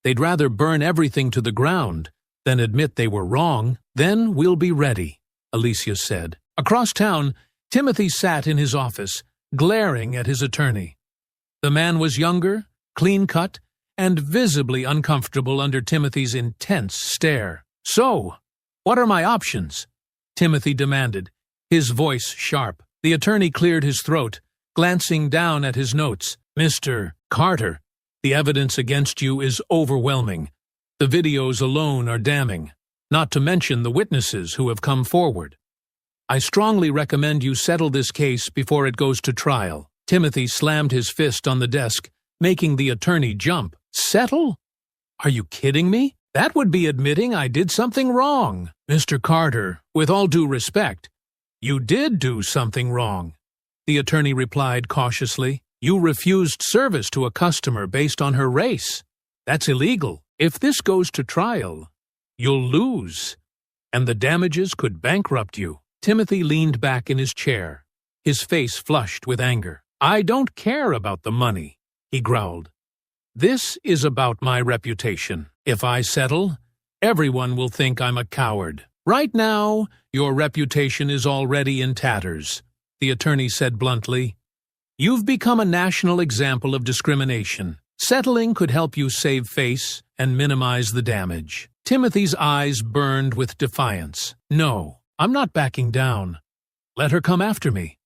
They'd rather burn everything to the ground than admit they were wrong. Then we'll be ready," Alicia said. Across town, Timothy sat in his office, glaring at his attorney. The man was younger, clean-cut, and visibly uncomfortable under Timothy's intense stare. "So, what are my options?" Timothy demanded, his voice sharp. The attorney cleared his throat, glancing down at his notes. "Mr. Carter, the evidence against you is overwhelming. The videos alone are damning, not to mention the witnesses who have come forward. I strongly recommend you settle this case before it goes to trial." Timothy slammed his fist on the desk, making the attorney jump. "Settle? Are you kidding me? That would be admitting I did something wrong." "Mr. Carter, with all due respect, you did do something wrong," the attorney replied cautiously. "You refused service to a customer based on her race. That's illegal. If this goes to trial, you'll lose, and the damages could bankrupt you." Timothy leaned back in his chair, his face flushed with anger. "I don't care about the money," he growled. "This is about my reputation. If I settle, everyone will think I'm a coward. Right now, your reputation is already in tatters," the attorney said bluntly. "You've become a national example of discrimination. Settling could help you save face and minimize the damage." Timothy's eyes burned with defiance. "No, I'm not backing down. Let her come after me.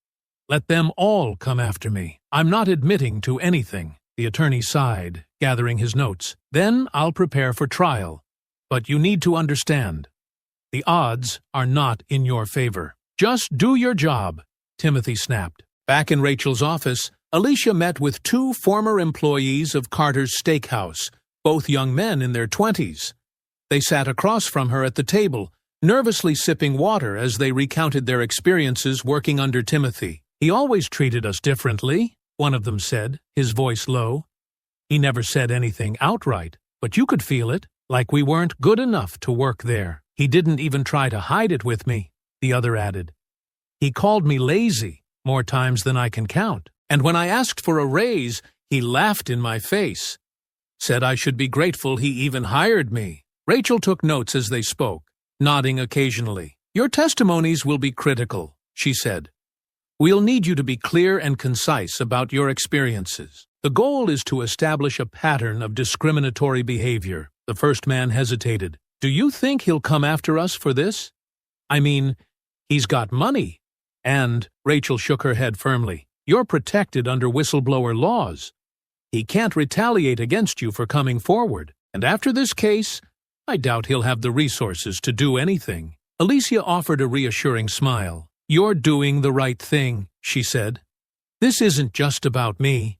Let them all come after me. I'm not admitting to anything." The attorney sighed, gathering his notes. "Then I'll prepare for trial. But you need to understand, the odds are not in your favor." "Just do your job," Timothy snapped. Back in Rachel's office, Alicia met with two former employees of Carter's Steakhouse, both young men in their 20s. They sat across from her at the table, nervously sipping water as they recounted their experiences working under Timothy. "He always treated us differently," one of them said, his voice low. "He never said anything outright, but you could feel it, like we weren't good enough to work there. He didn't even try to hide it with me," the other added. "He called me lazy more times than I can count. And when I asked for a raise, he laughed in my face. Said I should be grateful he even hired me." Rachel took notes as they spoke, nodding occasionally. "Your testimonies will be critical," she said. "We'll need you to be clear and concise about your experiences. The goal is to establish a pattern of discriminatory behavior." The first man hesitated. "Do you think he'll come after us for this? I mean, he's got money." And Rachel shook her head firmly. "You're protected under whistleblower laws. He can't retaliate against you for coming forward. And after this case, I doubt he'll have the resources to do anything." Alicia offered a reassuring smile. "You're doing the right thing," she said. "This isn't just about me.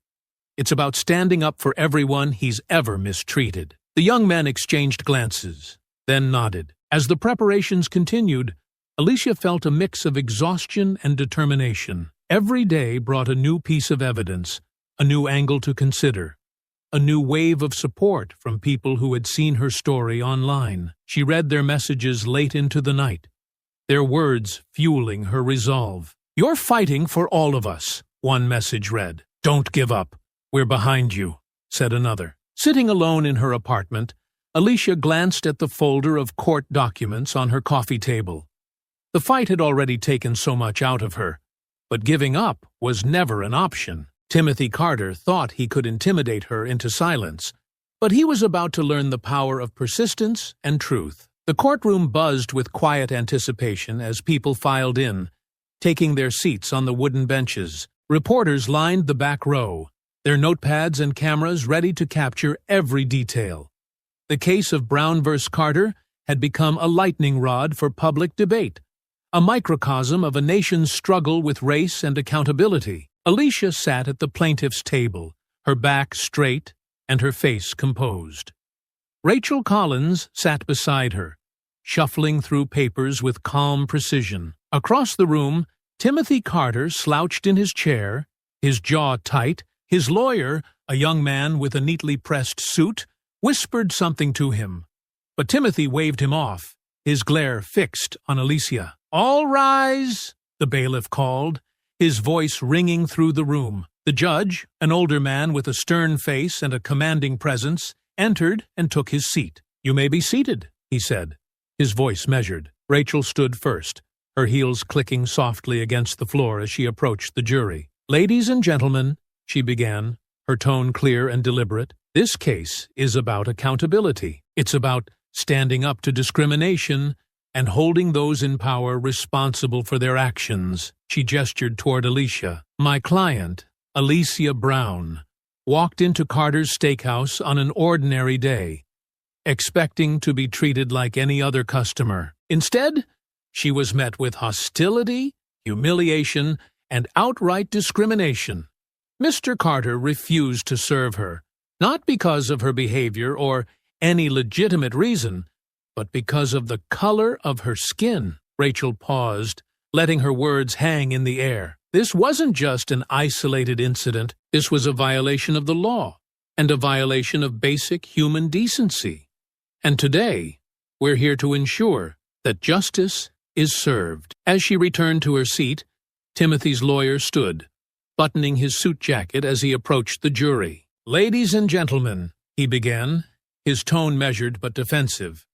It's about standing up for everyone he's ever mistreated." The young men exchanged glances, then nodded. As the preparations continued, Alicia felt a mix of exhaustion and determination. Every day brought a new piece of evidence, a new angle to consider, a new wave of support from people who had seen her story online. She read their messages late into the night, their words fueling her resolve. "You're fighting for all of us," one message read. "Don't give up. We're behind you," said another. Sitting alone in her apartment, Alicia glanced at the folder of court documents on her coffee table. The fight had already taken so much out of her, but giving up was never an option. Timothy Carter thought he could intimidate her into silence, but he was about to learn the power of persistence and truth. The courtroom buzzed with quiet anticipation as people filed in, taking their seats on the wooden benches. Reporters lined the back row, their notepads and cameras ready to capture every detail. The case of Brown v. Carter had become a lightning rod for public debate, a microcosm of a nation's struggle with race and accountability. Alicia sat at the plaintiff's table, her back straight and her face composed. Rachel Collins sat beside her, shuffling through papers with calm precision. Across the room, Timothy Carter slouched in his chair, his jaw tight. His lawyer, a young man with a neatly pressed suit, whispered something to him. But Timothy waved him off, his glare fixed on Alicia. "All rise," the bailiff called, his voice ringing through the room. The judge, an older man with a stern face and a commanding presence, entered and took his seat. "You may be seated," he said, his voice measured. Rachel stood first, her heels clicking softly against the floor as she approached the jury. "Ladies and gentlemen," she began, her tone clear and deliberate, "this case is about accountability. It's about standing up to discrimination and holding those in power responsible for their actions." She gestured toward Alicia. "My client, Alicia Brown, walked into Carter's Steakhouse on an ordinary day, expecting to be treated like any other customer. Instead, she was met with hostility, humiliation, and outright discrimination. Mr. Carter refused to serve her, not because of her behavior or any legitimate reason, but because of the color of her skin." Rachel paused, letting her words hang in the air. This wasn't just an isolated incident. This was a violation of the law, and a violation of basic human decency. And today, we're here to ensure that justice is served. As she returned to her seat, Timothy's lawyer stood, buttoning his suit jacket as he approached the jury. "Ladies and gentlemen," he began, his tone measured but defensive.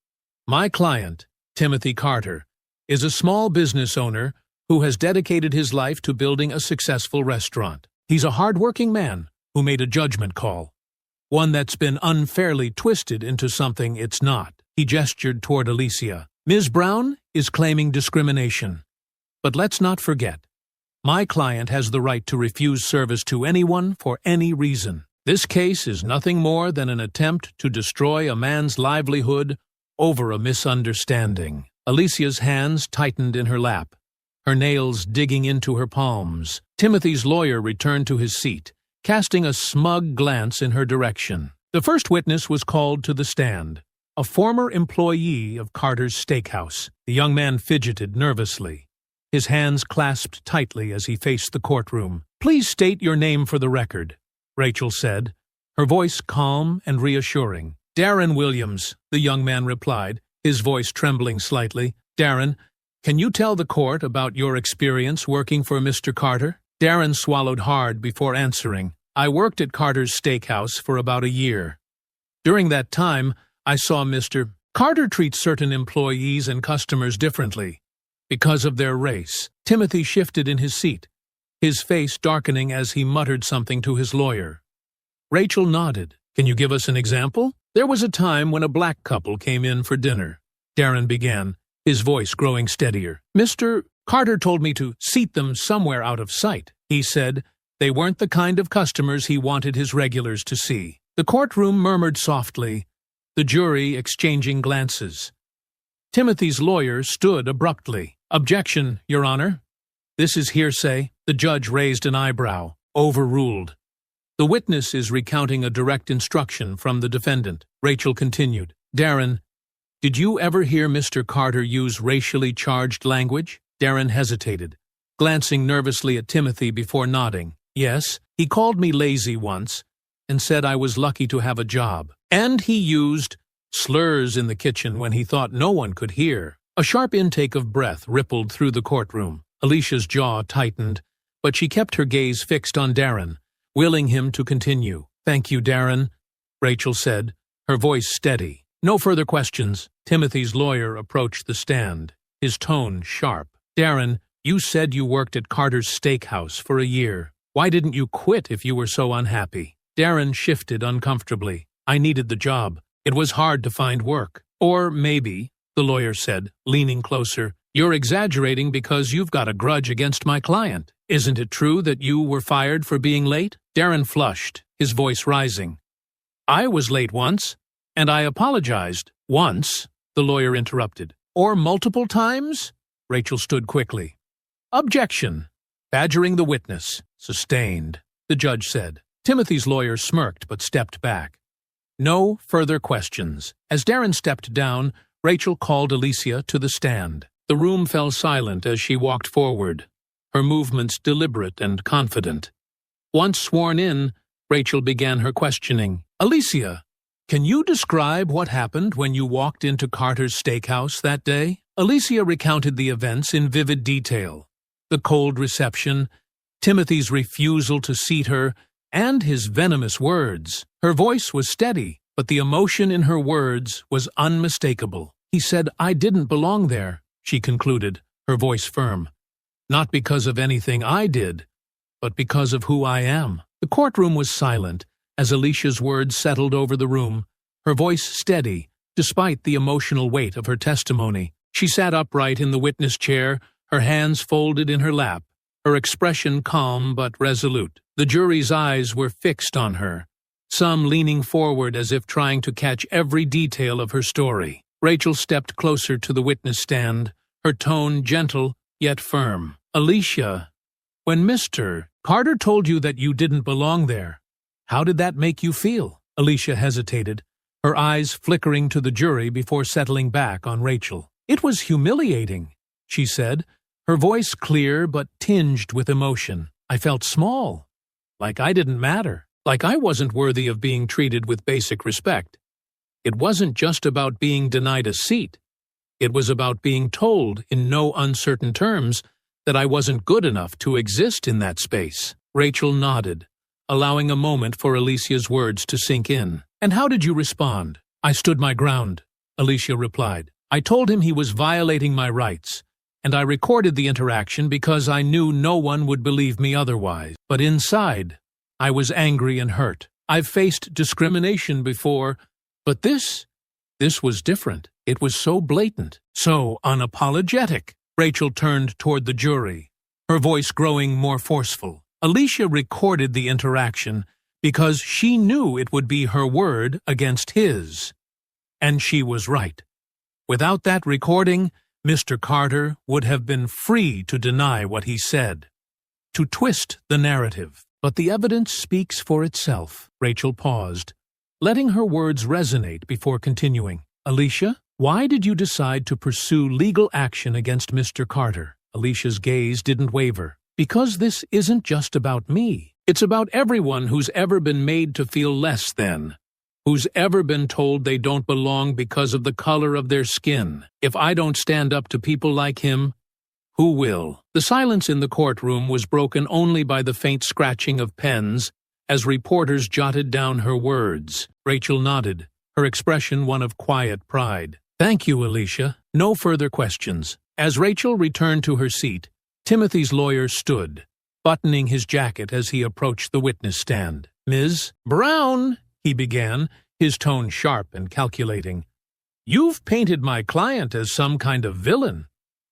"My client, Timothy Carter, is a small business owner who has dedicated his life to building a successful restaurant. He's a hard-working man who made a judgment call, one that's been unfairly twisted into something it's not." He gestured toward Alicia. "Ms. Brown is claiming discrimination. But let's not forget, my client has the right to refuse service to anyone for any reason. This case is nothing more than an attempt to destroy a man's livelihood over a misunderstanding." Alicia's hands tightened in her lap, her nails digging into her palms. Timothy's lawyer returned to his seat, casting a smug glance in her direction. The first witness was called to the stand, a former employee of Carter's Steakhouse. The young man fidgeted nervously, his hands clasped tightly as he faced the courtroom. "Please state your name for the record," Rachel said, her voice calm and reassuring. "Darren Williams," the young man replied, his voice trembling slightly. "Darren, can you tell the court about your experience working for Mr. Carter?" Darren swallowed hard before answering. "I worked at Carter's Steakhouse for about a year. During that time, I saw Mr. Carter treat certain employees and customers differently because of their race." Timothy shifted in his seat, his face darkening as he muttered something to his lawyer. Rachel nodded. "Can you give us an example?" "There was a time when a black couple came in for dinner," Darren began, his voice growing steadier. "Mr. Carter told me to seat them somewhere out of sight. He said they weren't the kind of customers he wanted his regulars to see." The courtroom murmured softly, the jury exchanging glances. Timothy's lawyer stood abruptly. "Objection, Your Honor. This is hearsay." The judge raised an eyebrow. "Overruled. The witness is recounting a direct instruction from the defendant." Rachel continued. "Darren, did you ever hear Mr. Carter use racially charged language?" Darren hesitated, glancing nervously at Timothy before nodding. "Yes, he called me lazy once and said I was lucky to have a job. And he used slurs in the kitchen when he thought no one could hear." A sharp intake of breath rippled through the courtroom. Alicia's jaw tightened, but she kept her gaze fixed on Darren, willing him to continue. "Thank you, Darren," Rachel said, her voice steady. "No further questions." Timothy's lawyer approached the stand, his tone sharp. "Darren, you said you worked at Carter's Steakhouse for a year. Why didn't you quit if you were so unhappy?" Darren shifted uncomfortably. "I needed the job. It was hard to find work." "Or maybe," the lawyer said, leaning closer, "you're exaggerating because you've got a grudge against my client. Isn't it true that you were fired for being late?" Darren flushed, his voice rising. "I was late once, and I apologized." "Once?" the lawyer interrupted. "Or multiple times?" Rachel stood quickly. "Objection. Badgering the witness." "Sustained," the judge said. Timothy's lawyer smirked but stepped back. No further questions. As Darren stepped down, Rachel called Alicia to the stand. The room fell silent as she walked forward, her movements deliberate and confident. Once sworn in, Rachel began her questioning. "Alicia, can you describe what happened when you walked into Carter's Steakhouse that day?" Alicia recounted the events in vivid detail. The cold reception, Timothy's refusal to seat her, and his venomous words. Her voice was steady, but the emotion in her words was unmistakable. "He said I didn't belong there," she concluded, her voice firm. "Not because of anything I did, but because of who I am." The courtroom was silent as Alicia's words settled over the room, her voice steady, despite the emotional weight of her testimony. She sat upright in the witness chair, her hands folded in her lap, her expression calm but resolute. The jury's eyes were fixed on her, some leaning forward as if trying to catch every detail of her story. Rachel stepped closer to the witness stand, her tone gentle yet firm. "Alicia, when Mr. Carter told you that you didn't belong there, how did that make you feel?" Alicia hesitated, her eyes flickering to the jury before settling back on Rachel. "It was humiliating," she said, her voice clear but tinged with emotion. "I felt small, like I didn't matter, like I wasn't worthy of being treated with basic respect. It wasn't just about being denied a seat. It was about being told in no uncertain terms that I wasn't good enough to exist in that space. Rachel nodded, allowing a moment for Alicia's words to sink in. "And how did you respond?" "I stood my ground," Alicia replied. "I told him he was violating my rights, and I recorded the interaction because I knew no one would believe me otherwise. But inside, I was angry and hurt. I've faced discrimination before, but this was different. It was so blatant, so unapologetic." Rachel turned toward the jury, her voice growing more forceful. Alicia recorded the interaction because she knew it would be her word against his. And she was right. Without that recording, Mr. Carter would have been free to deny what he said, to twist the narrative. But the evidence speaks for itself. Rachel paused, letting her words resonate before continuing. "Alicia, why did you decide to pursue legal action against Mr. Carter?" Alicia's gaze didn't waver. "Because this isn't just about me. It's about everyone who's ever been made to feel less than, who's ever been told they don't belong because of the color of their skin. If I don't stand up to people like him, who will?" The silence in the courtroom was broken only by the faint scratching of pens as reporters jotted down her words. Rachel nodded, her expression one of quiet pride. "Thank you, Alicia. No further questions." As Rachel returned to her seat, Timothy's lawyer stood, buttoning his jacket as he approached the witness stand. "Ms. Brown," he began, his tone sharp and calculating, "you've painted my client as some kind of villain.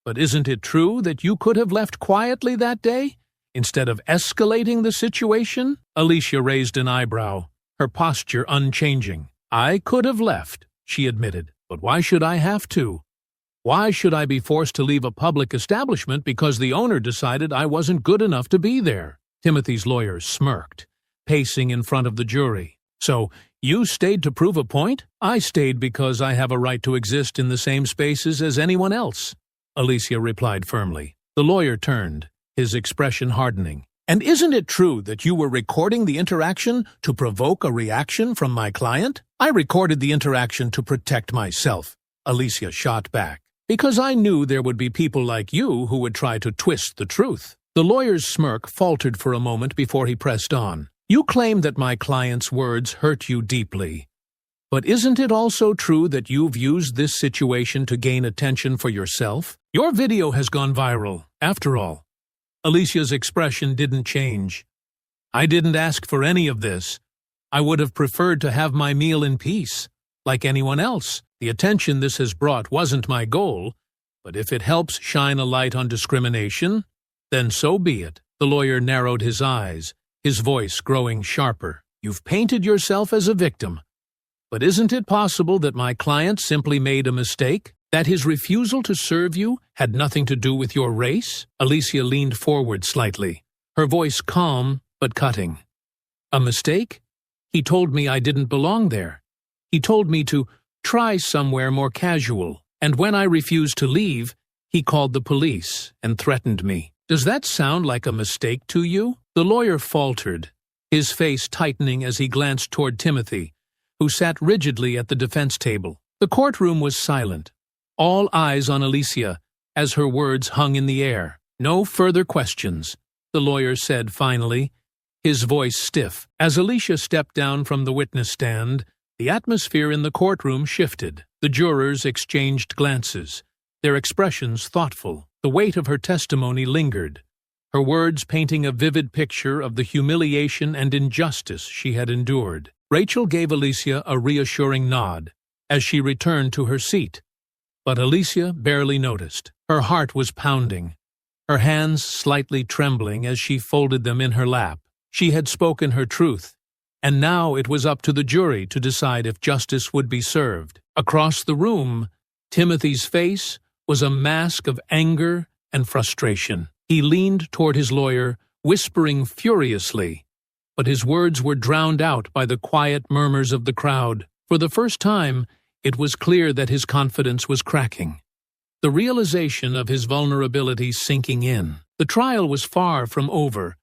But isn't it true that you could have left quietly that day, instead of escalating the situation?" Alicia raised an eyebrow, her posture unchanging. "I could have left," she admitted. "But why should I have to? Why should I be forced to leave a public establishment because the owner decided I wasn't good enough to be there?" Timothy's lawyer smirked, pacing in front of the jury. "So, you stayed to prove a point?" "I stayed because I have a right to exist in the same spaces as anyone else," Alicia replied firmly. The lawyer turned, his expression hardening. "And isn't it true that you were recording the interaction to provoke a reaction from my client?" "I recorded the interaction to protect myself," Alicia shot back, "because I knew there would be people like you who would try to twist the truth." The lawyer's smirk faltered for a moment before he pressed on. "You claim that my client's words hurt you deeply. But isn't it also true that you've used this situation to gain attention for yourself? Your video has gone viral, after all." Alicia's expression didn't change. "I didn't ask for any of this. I would have preferred to have my meal in peace, like anyone else. The attention this has brought wasn't my goal, but if it helps shine a light on discrimination, then so be it." The lawyer narrowed his eyes, his voice growing sharper. "You've painted yourself as a victim. But isn't it possible that my client simply made a mistake? That his refusal to serve you had nothing to do with your race?" Alicia leaned forward slightly, her voice calm but cutting. "A mistake? He told me I didn't belong there. He told me to try somewhere more casual. And when I refused to leave, he called the police and threatened me. Does that sound like a mistake to you?" The lawyer faltered, his face tightening as he glanced toward Timothy, who sat rigidly at the defense table. The courtroom was silent, all eyes on Alicia as her words hung in the air. "No further questions," the lawyer said finally, his voice stiff. As Alicia stepped down from the witness stand, the atmosphere in the courtroom shifted. The jurors exchanged glances, their expressions thoughtful. The weight of her testimony lingered, her words painting a vivid picture of the humiliation and injustice she had endured. Rachel gave Alicia a reassuring nod as she returned to her seat, but Alicia barely noticed. Her heart was pounding, her hands slightly trembling as she folded them in her lap. She had spoken her truth, and now it was up to the jury to decide if justice would be served. Across the room, Timothy's face was a mask of anger and frustration. He leaned toward his lawyer, whispering furiously, but his words were drowned out by the quiet murmurs of the crowd. For the first time, it was clear that his confidence was cracking, the realization of his vulnerability sinking in. The trial was far from over,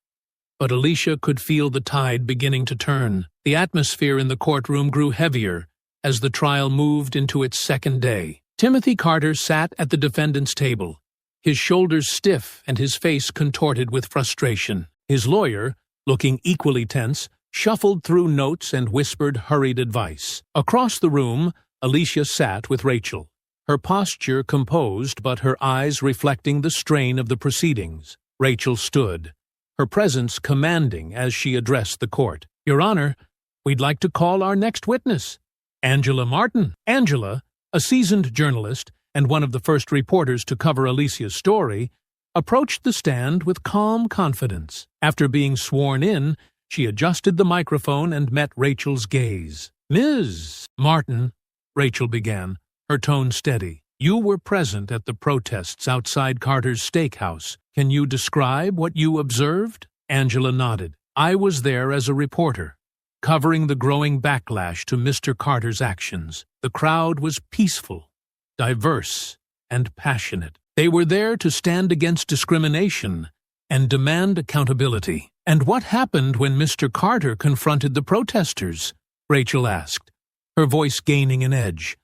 but Alicia could feel the tide beginning to turn. The atmosphere in the courtroom grew heavier as the trial moved into its second day. Timothy Carter sat at the defendant's table, his shoulders stiff and his face contorted with frustration. His lawyer, looking equally tense, shuffled through notes and whispered hurried advice. Across the room, Alicia sat with Rachel, her posture composed but her eyes reflecting the strain of the proceedings. Rachel stood, her presence commanding as she addressed the court. "Your Honor, we'd like to call our next witness, Angela Martin." Angela, a seasoned journalist and one of the first reporters to cover Alicia's story, approached the stand with calm confidence. After being sworn in, she adjusted the microphone and met Rachel's gaze. "Ms. Martin," Rachel began, her tone steady, "you were present at the protests outside Carter's steakhouse. Can you describe what you observed?" Angela nodded. "I was there as a reporter, covering the growing backlash to Mr. Carter's actions. The crowd was peaceful, diverse, and passionate. They were there to stand against discrimination and demand accountability." "And what happened when Mr. Carter confronted the protesters?" Rachel asked, her voice gaining an edge.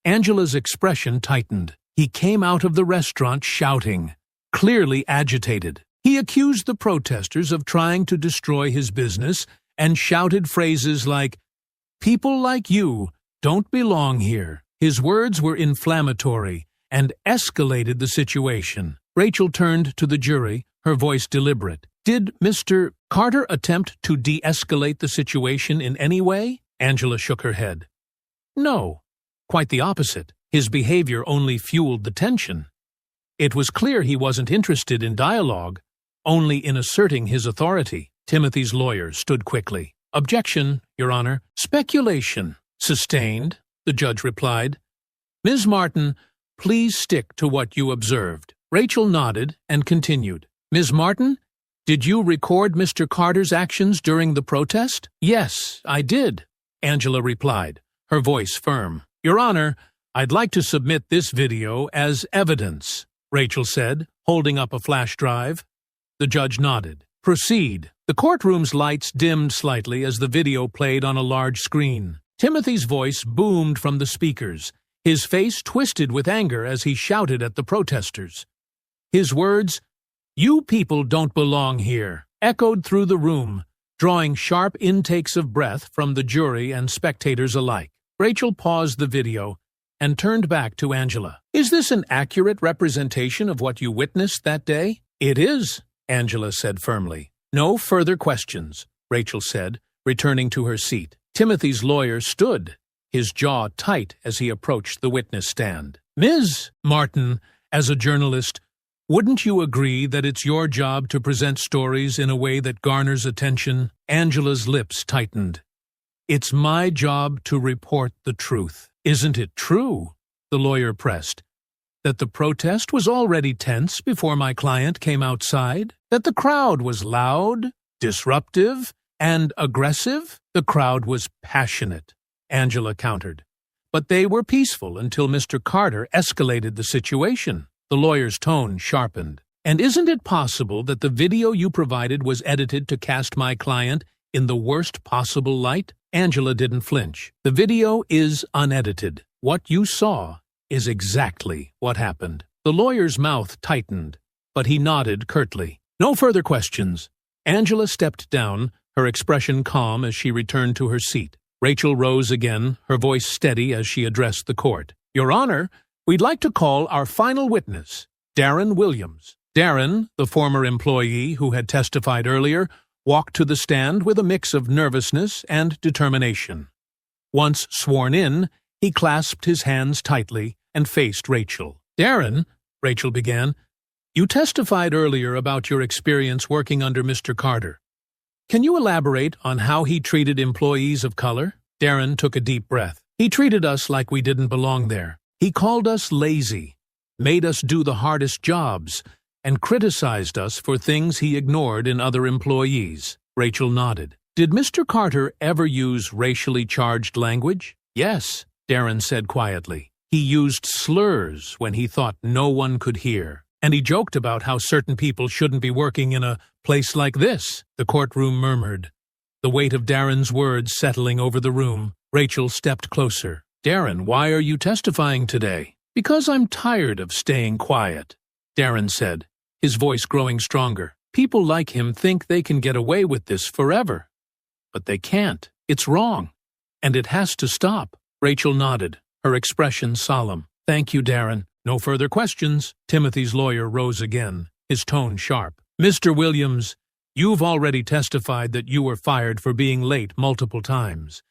Angela's expression tightened. "He came out of the restaurant shouting, clearly agitated. He accused the protesters of trying to destroy his business and shouted phrases like, 'People like you don't belong here.' His words were inflammatory and escalated the situation." Rachel turned to the jury, her voice deliberate. "Did Mr. Carter attempt to de-escalate the situation in any way?" Angela shook her head. "No, quite the opposite. His behavior only fueled the tension. It was clear he wasn't interested in dialogue, only in asserting his authority." Timothy's lawyer stood quickly. "Objection, Your Honor. Speculation." "Sustained," the judge replied. "Ms. Martin, please stick to what you observed." Rachel nodded and continued. "Ms. Martin, did you record Mr. Carter's actions during the protest?" "Yes, I did," Angela replied, her voice firm. "Your Honor, I'd like to submit this video as evidence," Rachel said, holding up a flash drive. The judge nodded. "Proceed." The courtroom's lights dimmed slightly as the video played on a large screen. Timothy's voice boomed from the speakers, his face twisted with anger as he shouted at the protesters. His words, "You people don't belong here," echoed through the room, drawing sharp intakes of breath from the jury and spectators alike. Rachel paused the video and turned back to Angela. "Is this an accurate representation of what you witnessed that day?" "It is," Angela said firmly. "No further questions," Rachel said, returning to her seat. Timothy's lawyer stood, his jaw tight as he approached the witness stand. "Ms. Martin, as a journalist, wouldn't you agree that it's your job to present stories in a way that garners attention?" Angela's lips tightened. "It's my job to report the truth." "Isn't it true," the lawyer pressed, "that the protest was already tense before my client came outside? That the crowd was loud, disruptive, and aggressive?" "The crowd was passionate," Angela countered. "But they were peaceful until Mr. Carter escalated the situation." The lawyer's tone sharpened. "And isn't it possible that the video you provided was edited to cast my client in the worst possible light?" Angela didn't flinch. "The video is unedited. What you saw is exactly what happened." The lawyer's mouth tightened, but he nodded curtly. "No further questions." Angela stepped down, her expression calm as she returned to her seat. Rachel rose again, her voice steady as she addressed the court. "Your Honor, we'd like to call our final witness, Darren Williams." Darren, the former employee who had testified earlier, walked to the stand with a mix of nervousness and determination. Once sworn in, he clasped his hands tightly and faced Rachel. "Darren," Rachel began, "you testified earlier about your experience working under Mr. Carter. Can you elaborate on how he treated employees of color?" Darren took a deep breath. "He treated us like we didn't belong there. He called us lazy, made us do the hardest jobs, and criticized us for things he ignored in other employees." Rachel nodded. "Did Mr. Carter ever use racially charged language?" "Yes," Darren said quietly. "He used slurs when he thought no one could hear. And he joked about how certain people shouldn't be working in a place like this." The courtroom murmured, the weight of Darren's words settling over the room. Rachel stepped closer. "Darren, why are you testifying today?" "Because I'm tired of staying quiet," Darren said, his voice growing stronger. "People like him think they can get away with this forever. But they can't. It's wrong. And it has to stop." Rachel nodded, her expression solemn. "Thank you, Darren. No further questions." Timothy's lawyer rose again, his tone sharp. "Mr. Williams, you've already testified that you were fired for being late multiple times.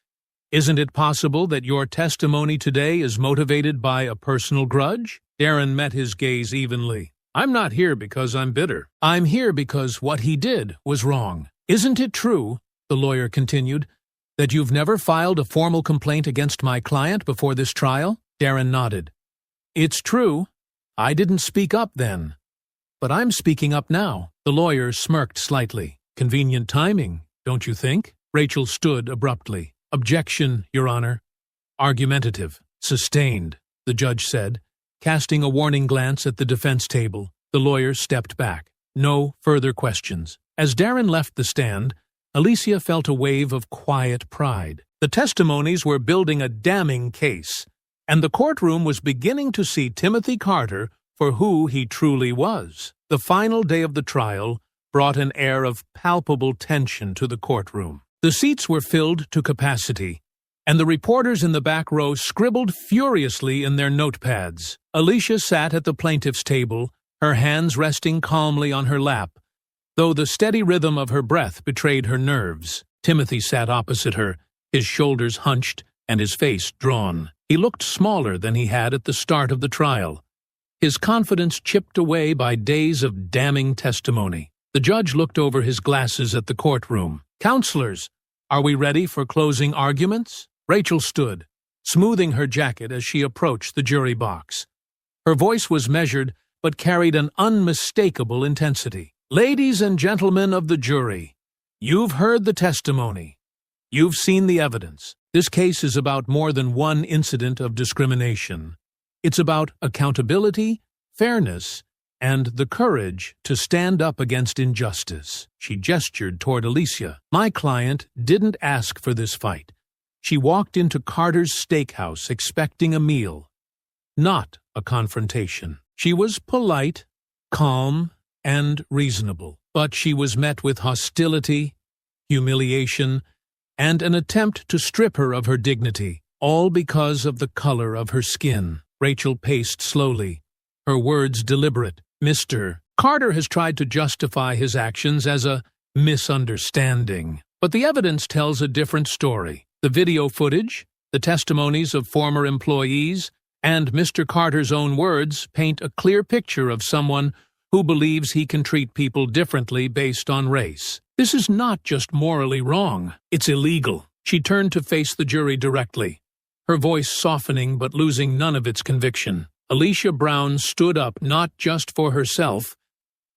Isn't it possible that your testimony today is motivated by a personal grudge?" Darren met his gaze evenly. "I'm not here because I'm bitter. I'm here because what he did was wrong. Isn't it true," the lawyer continued, "that you've never filed a formal complaint against my client before this trial?" Darren nodded. "It's true. I didn't speak up then. But I'm speaking up now." The lawyer smirked slightly. "Convenient timing, don't you think?" Rachel stood abruptly. "Objection, Your Honor." "Argumentative. Sustained," the judge said, casting a warning glance at the defense table. The lawyer stepped back. No further questions. As Darren left the stand, Alicia felt a wave of quiet pride. The testimonies were building a damning case, and the courtroom was beginning to see Timothy Carter for who he truly was. The final day of the trial brought an air of palpable tension to the courtroom. The seats were filled to capacity, and the reporters in the back row scribbled furiously in their notepads. Alicia sat at the plaintiff's table, her hands resting calmly on her lap, though the steady rhythm of her breath betrayed her nerves. Timothy sat opposite her, his shoulders hunched and his face drawn. He looked smaller than he had at the start of the trial, his confidence chipped away by days of damning testimony. The judge looked over his glasses at the courtroom. "Counselors, are we ready for closing arguments?" Rachel stood, smoothing her jacket as she approached the jury box. Her voice was measured, but carried an unmistakable intensity. "Ladies and gentlemen of the jury, you've heard the testimony. You've seen the evidence. This case is about more than one incident of discrimination. It's about accountability, fairness, and the courage to stand up against injustice." She gestured toward Alicia. "My client didn't ask for this fight. She walked into Carter's steakhouse expecting a meal, not a confrontation. She was polite, calm, and reasonable, but she was met with hostility, humiliation, and an attempt to strip her of her dignity, all because of the color of her skin." Rachel paced slowly, her words deliberate. "Mr. Carter has tried to justify his actions as a misunderstanding, but the evidence tells a different story. The video footage, the testimonies of former employees, and Mr. Carter's own words paint a clear picture of someone who believes he can treat people differently based on race. This is not just morally wrong, it's illegal." She turned to face the jury directly, her voice softening but losing none of its conviction. Alicia Brown stood up not just for herself,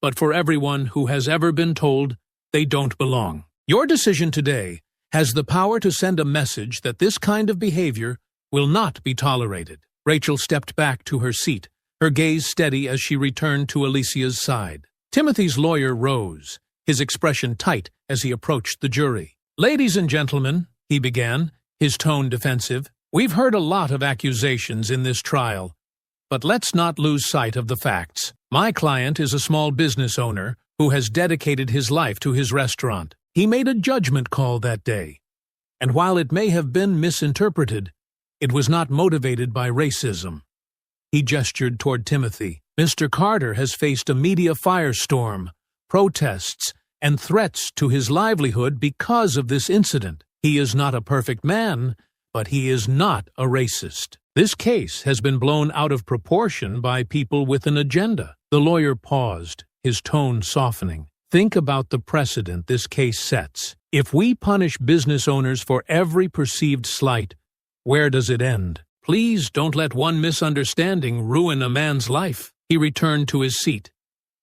but for everyone who has ever been told they don't belong. Your decision today has the power to send a message that this kind of behavior will not be tolerated. Rachel stepped back to her seat, her gaze steady as she returned to Alicia's side. Timothy's lawyer rose, his expression tight as he approached the jury. "Ladies and gentlemen," he began, his tone defensive, "we've heard a lot of accusations in this trial, but let's not lose sight of the facts. My client is a small business owner who has dedicated his life to his restaurant. He made a judgment call that day, and while it may have been misinterpreted, it was not motivated by racism." He gestured toward Timothy. "Mr. Carter has faced a media firestorm, protests, and threats to his livelihood because of this incident. He is not a perfect man, but he is not a racist. This case has been blown out of proportion by people with an agenda." The lawyer paused, his tone softening. "Think about the precedent this case sets. If we punish business owners for every perceived slight, where does it end? Please don't let one misunderstanding ruin a man's life." He returned to his seat,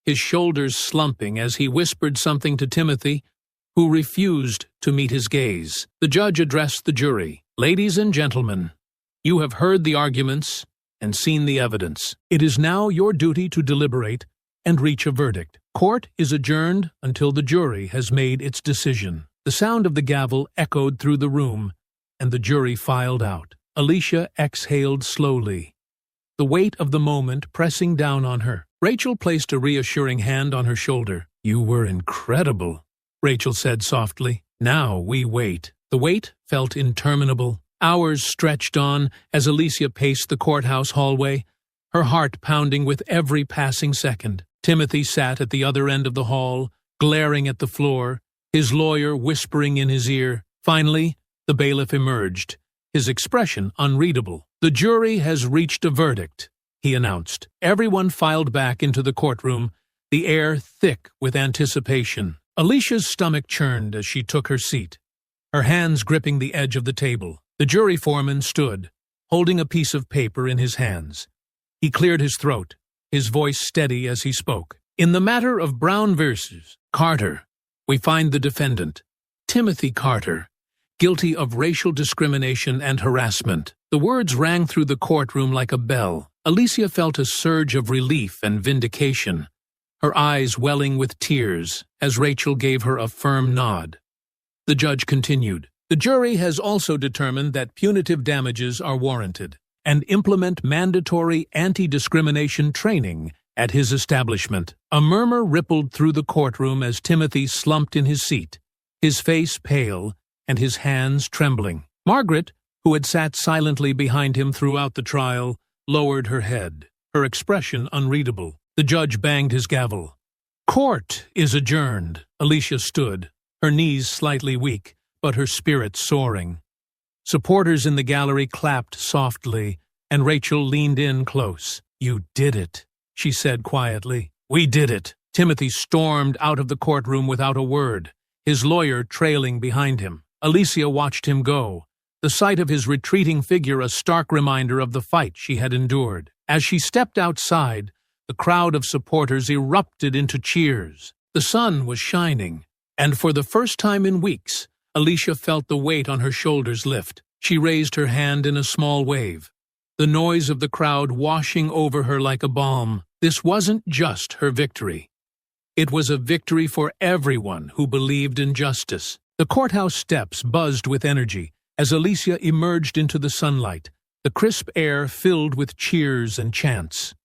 his shoulders slumping as he whispered something to Timothy, who refused to meet his gaze. The judge addressed the jury. "Ladies and gentlemen, you have heard the arguments and seen the evidence. It is now your duty to deliberate and reach a verdict. Court is adjourned until the jury has made its decision." The sound of the gavel echoed through the room, and the jury filed out. Alicia exhaled slowly, the weight of the moment pressing down on her. Rachel placed a reassuring hand on her shoulder. "You were incredible," Rachel said softly. "Now we wait." The wait felt interminable. Hours stretched on as Alicia paced the courthouse hallway, her heart pounding with every passing second. Timothy sat at the other end of the hall, glaring at the floor, his lawyer whispering in his ear. Finally, the bailiff emerged, his expression unreadable. "The jury has reached a verdict," he announced. Everyone filed back into the courtroom, the air thick with anticipation. Alicia's stomach churned as she took her seat, her hands gripping the edge of the table. The jury foreman stood, holding a piece of paper in his hands. He cleared his throat, his voice steady as he spoke. "In the matter of Brown versus Carter, we find the defendant, Timothy Carter, guilty of racial discrimination and harassment." The words rang through the courtroom like a bell. Alicia felt a surge of relief and vindication, her eyes welling with tears as Rachel gave her a firm nod. The judge continued, "The jury has also determined that punitive damages are warranted and implement mandatory anti-discrimination training at his establishment." A murmur rippled through the courtroom as Timothy slumped in his seat, his face pale and his hands trembling. Margaret, who had sat silently behind him throughout the trial, lowered her head, her expression unreadable. The judge banged his gavel. "Court is adjourned." Alicia stood, her knees slightly weak, but her spirit soaring. Supporters in the gallery clapped softly, and Rachel leaned in close. "You did it," she said quietly. "We did it." Timothy stormed out of the courtroom without a word, his lawyer trailing behind him. Alicia watched him go, the sight of his retreating figure a stark reminder of the fight she had endured. As she stepped outside, the crowd of supporters erupted into cheers. The sun was shining, and for the first time in weeks, Alicia felt the weight on her shoulders lift. She raised her hand in a small wave, the noise of the crowd washing over her like a balm. This wasn't just her victory. It was a victory for everyone who believed in justice. The courthouse steps buzzed with energy as Alicia emerged into the sunlight, the crisp air filled with cheers and chants.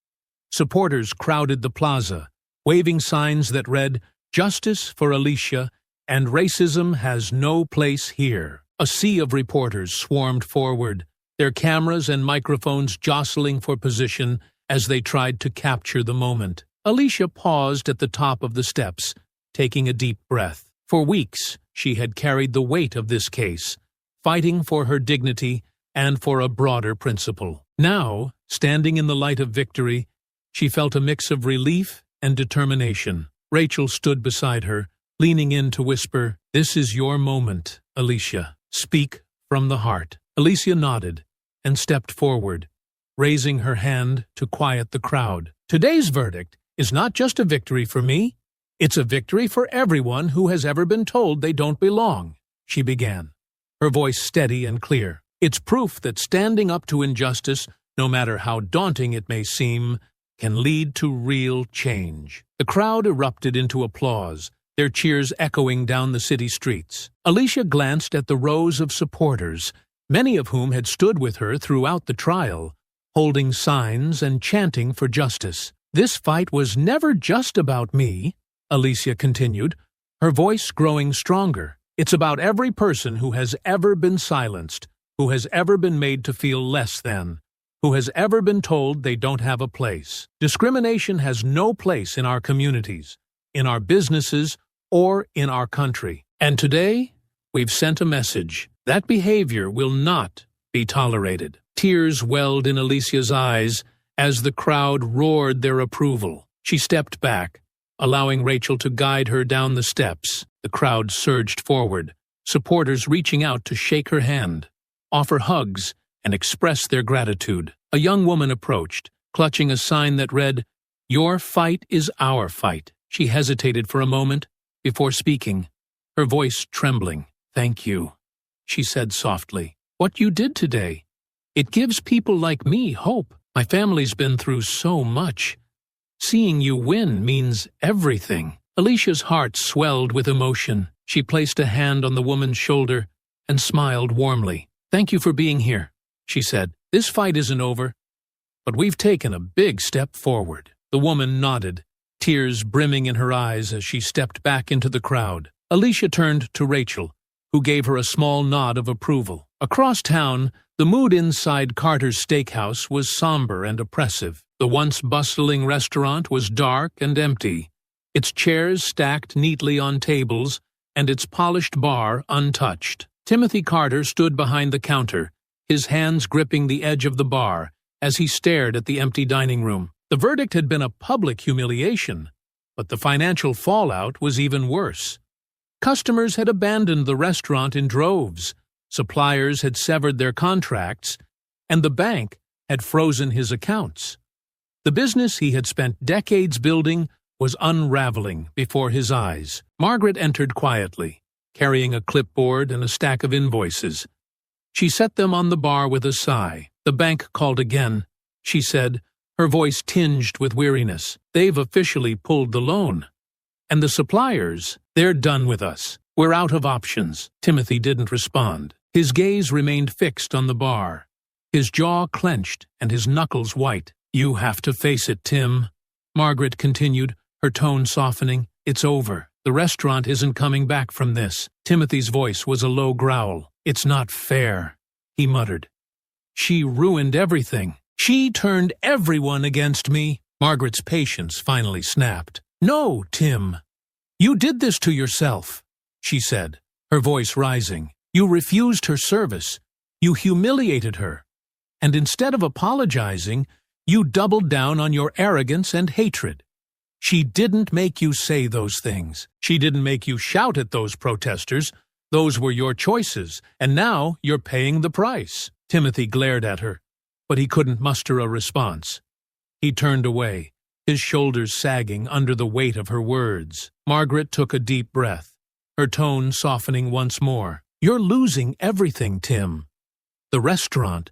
Supporters crowded the plaza, waving signs that read, "Justice for Alicia," and "Racism has no place here." A sea of reporters swarmed forward, their cameras and microphones jostling for position as they tried to capture the moment. Alicia paused at the top of the steps, taking a deep breath. For weeks, she had carried the weight of this case, fighting for her dignity and for a broader principle. Now, standing in the light of victory, she felt a mix of relief and determination. Rachel stood beside her, leaning in to whisper, "This is your moment, Alicia. Speak from the heart." Alicia nodded and stepped forward, raising her hand to quiet the crowd. "Today's verdict is not just a victory for me. It's a victory for everyone who has ever been told they don't belong," she began, her voice steady and clear. "It's proof that standing up to injustice, no matter how daunting it may seem, can lead to real change." The crowd erupted into applause, their cheers echoing down the city streets. Alicia glanced at the rows of supporters, many of whom had stood with her throughout the trial, holding signs and chanting for justice. "This fight was never just about me," Alicia continued, her voice growing stronger. "It's about every person who has ever been silenced, who has ever been made to feel less than, who has ever been told they don't have a place. Discrimination has no place in our communities, in our businesses, or in our country. And today, we've sent a message. That behavior will not be tolerated." Tears welled in Alicia's eyes as the crowd roared their approval. She stepped back, allowing Rachel to guide her down the steps. The crowd surged forward, supporters reaching out to shake her hand, offer hugs, and express their gratitude. A young woman approached, clutching a sign that read, "Your fight is our fight." She hesitated for a moment before speaking, her voice trembling. "Thank you," she said softly. "What you did today, it gives people like me hope. My family's been through so much. Seeing you win means everything." Alicia's heart swelled with emotion. She placed a hand on the woman's shoulder and smiled warmly. "Thank you for being here," she said. "This fight isn't over, but we've taken a big step forward." The woman nodded, tears brimming in her eyes as she stepped back into the crowd. Alicia turned to Rachel, who gave her a small nod of approval. Across town, the mood inside Carter's Steakhouse was somber and oppressive. The once bustling restaurant was dark and empty, its chairs stacked neatly on tables and its polished bar untouched. Timothy Carter stood behind the counter, his hands gripping the edge of the bar as he stared at the empty dining room. The verdict had been a public humiliation, but the financial fallout was even worse. Customers had abandoned the restaurant in droves, suppliers had severed their contracts, and the bank had frozen his accounts. The business he had spent decades building was unraveling before his eyes. Margaret entered quietly, carrying a clipboard and a stack of invoices. She set them on the bar with a sigh. "The bank called again," she said, her voice tinged with weariness. "They've officially pulled the loan. And the suppliers, they're done with us. We're out of options." Timothy didn't respond. His gaze remained fixed on the bar, his jaw clenched and his knuckles white. "You have to face it, Tim," Margaret continued, her tone softening. "It's over. The restaurant isn't coming back from this." Timothy's voice was a low growl. "It's not fair," he muttered. "She ruined everything. She turned everyone against me." Margaret's patience finally snapped. "No, Tim. You did this to yourself," she said, her voice rising. "You refused her service. You humiliated her. And instead of apologizing, you doubled down on your arrogance and hatred. She didn't make you say those things. She didn't make you shout at those protesters. Those were your choices, and now you're paying the price." Timothy glared at her, but he couldn't muster a response. He turned away, his shoulders sagging under the weight of her words. Margaret took a deep breath, her tone softening once more. "You're losing everything, Tim. The restaurant,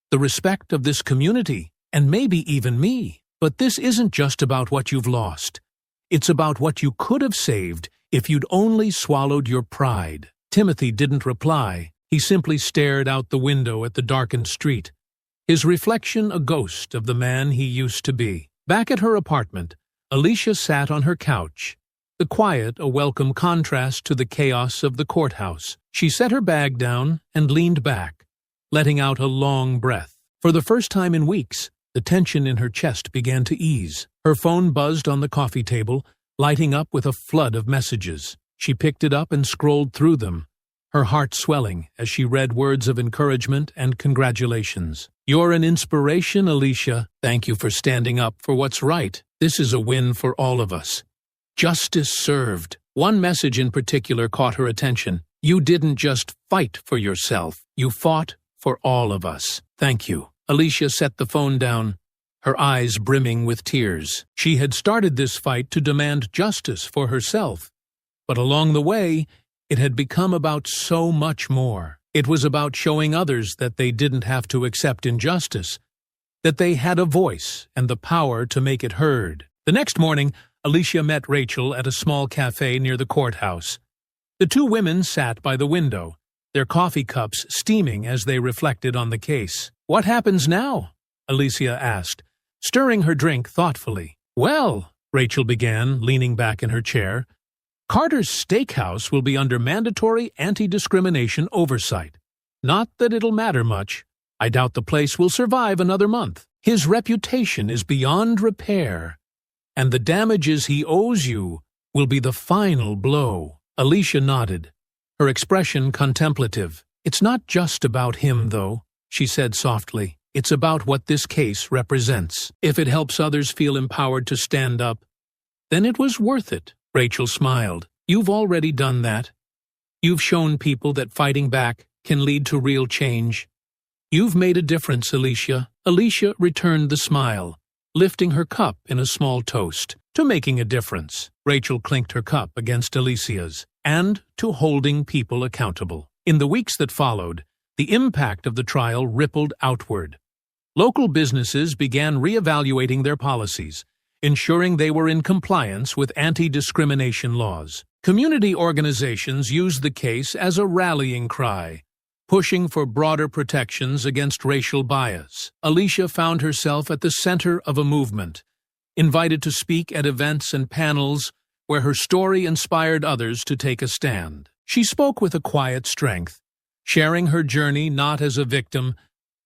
the respect of this community, and maybe even me. But this isn't just about what you've lost. It's about what you could have saved if you'd only swallowed your pride." Timothy didn't reply. He simply stared out the window at the darkened street, his reflection a ghost of the man he used to be. Back at her apartment, Alicia sat on her couch, the quiet a welcome contrast to the chaos of the courthouse. She set her bag down and leaned back, letting out a long breath. For the first time in weeks, the tension in her chest began to ease. Her phone buzzed on the coffee table, lighting up with a flood of messages. She picked it up and scrolled through them, her heart swelling as she read words of encouragement and congratulations. "You're an inspiration, Alicia. Thank you for standing up for what's right. This is a win for all of us. Justice served." One message in particular caught her attention. "You didn't just fight for yourself. You fought for all of us. Thank you." Alicia set the phone down, her eyes brimming with tears. She had started this fight to demand justice for herself, but along the way, it had become about so much more. It was about showing others that they didn't have to accept injustice, that they had a voice and the power to make it heard. The next morning, Alicia met Rachel at a small cafe near the courthouse. The two women sat by the window, their coffee cups steaming as they reflected on the case. "What happens now?" Alicia asked, stirring her drink thoughtfully. "Well," Rachel began, leaning back in her chair, "Carter's Steakhouse will be under mandatory anti-discrimination oversight. Not that it'll matter much. I doubt the place will survive another month. His reputation is beyond repair, and the damages he owes you will be the final blow." Alicia nodded, her expression contemplative. "It's not just about him, though," she said softly. "It's about what this case represents. If it helps others feel empowered to stand up, then it was worth it." Rachel smiled. "You've already done that. You've shown people that fighting back can lead to real change. You've made a difference, Alicia." Alicia returned the smile, lifting her cup in a small toast. "To making a difference." Rachel clinked her cup against Alicia's. "And to holding people accountable." In the weeks that followed, the impact of the trial rippled outward. Local businesses began reevaluating their policies, ensuring they were in compliance with anti-discrimination laws. Community organizations used the case as a rallying cry, pushing for broader protections against racial bias. Alicia found herself at the center of a movement, invited to speak at events and panels where her story inspired others to take a stand. She spoke with a quiet strength, sharing her journey not as a victim,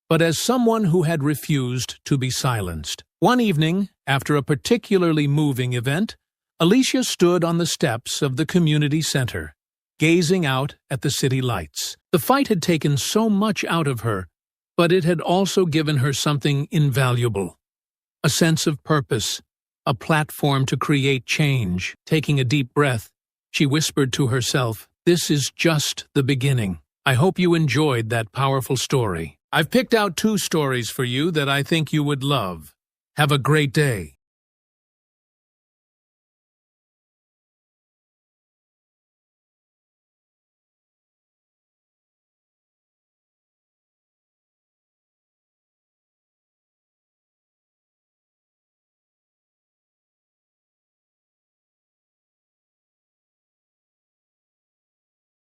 but as someone who had refused to be silenced. One evening, after a particularly moving event, Alicia stood on the steps of the community center, gazing out at the city lights. The fight had taken so much out of her, but it had also given her something invaluable: a sense of purpose, a platform to create change. Taking a deep breath, she whispered to herself, "This is just the beginning." I hope you enjoyed that powerful story. I've picked out 2 stories for you that I think you would love. Have a great day.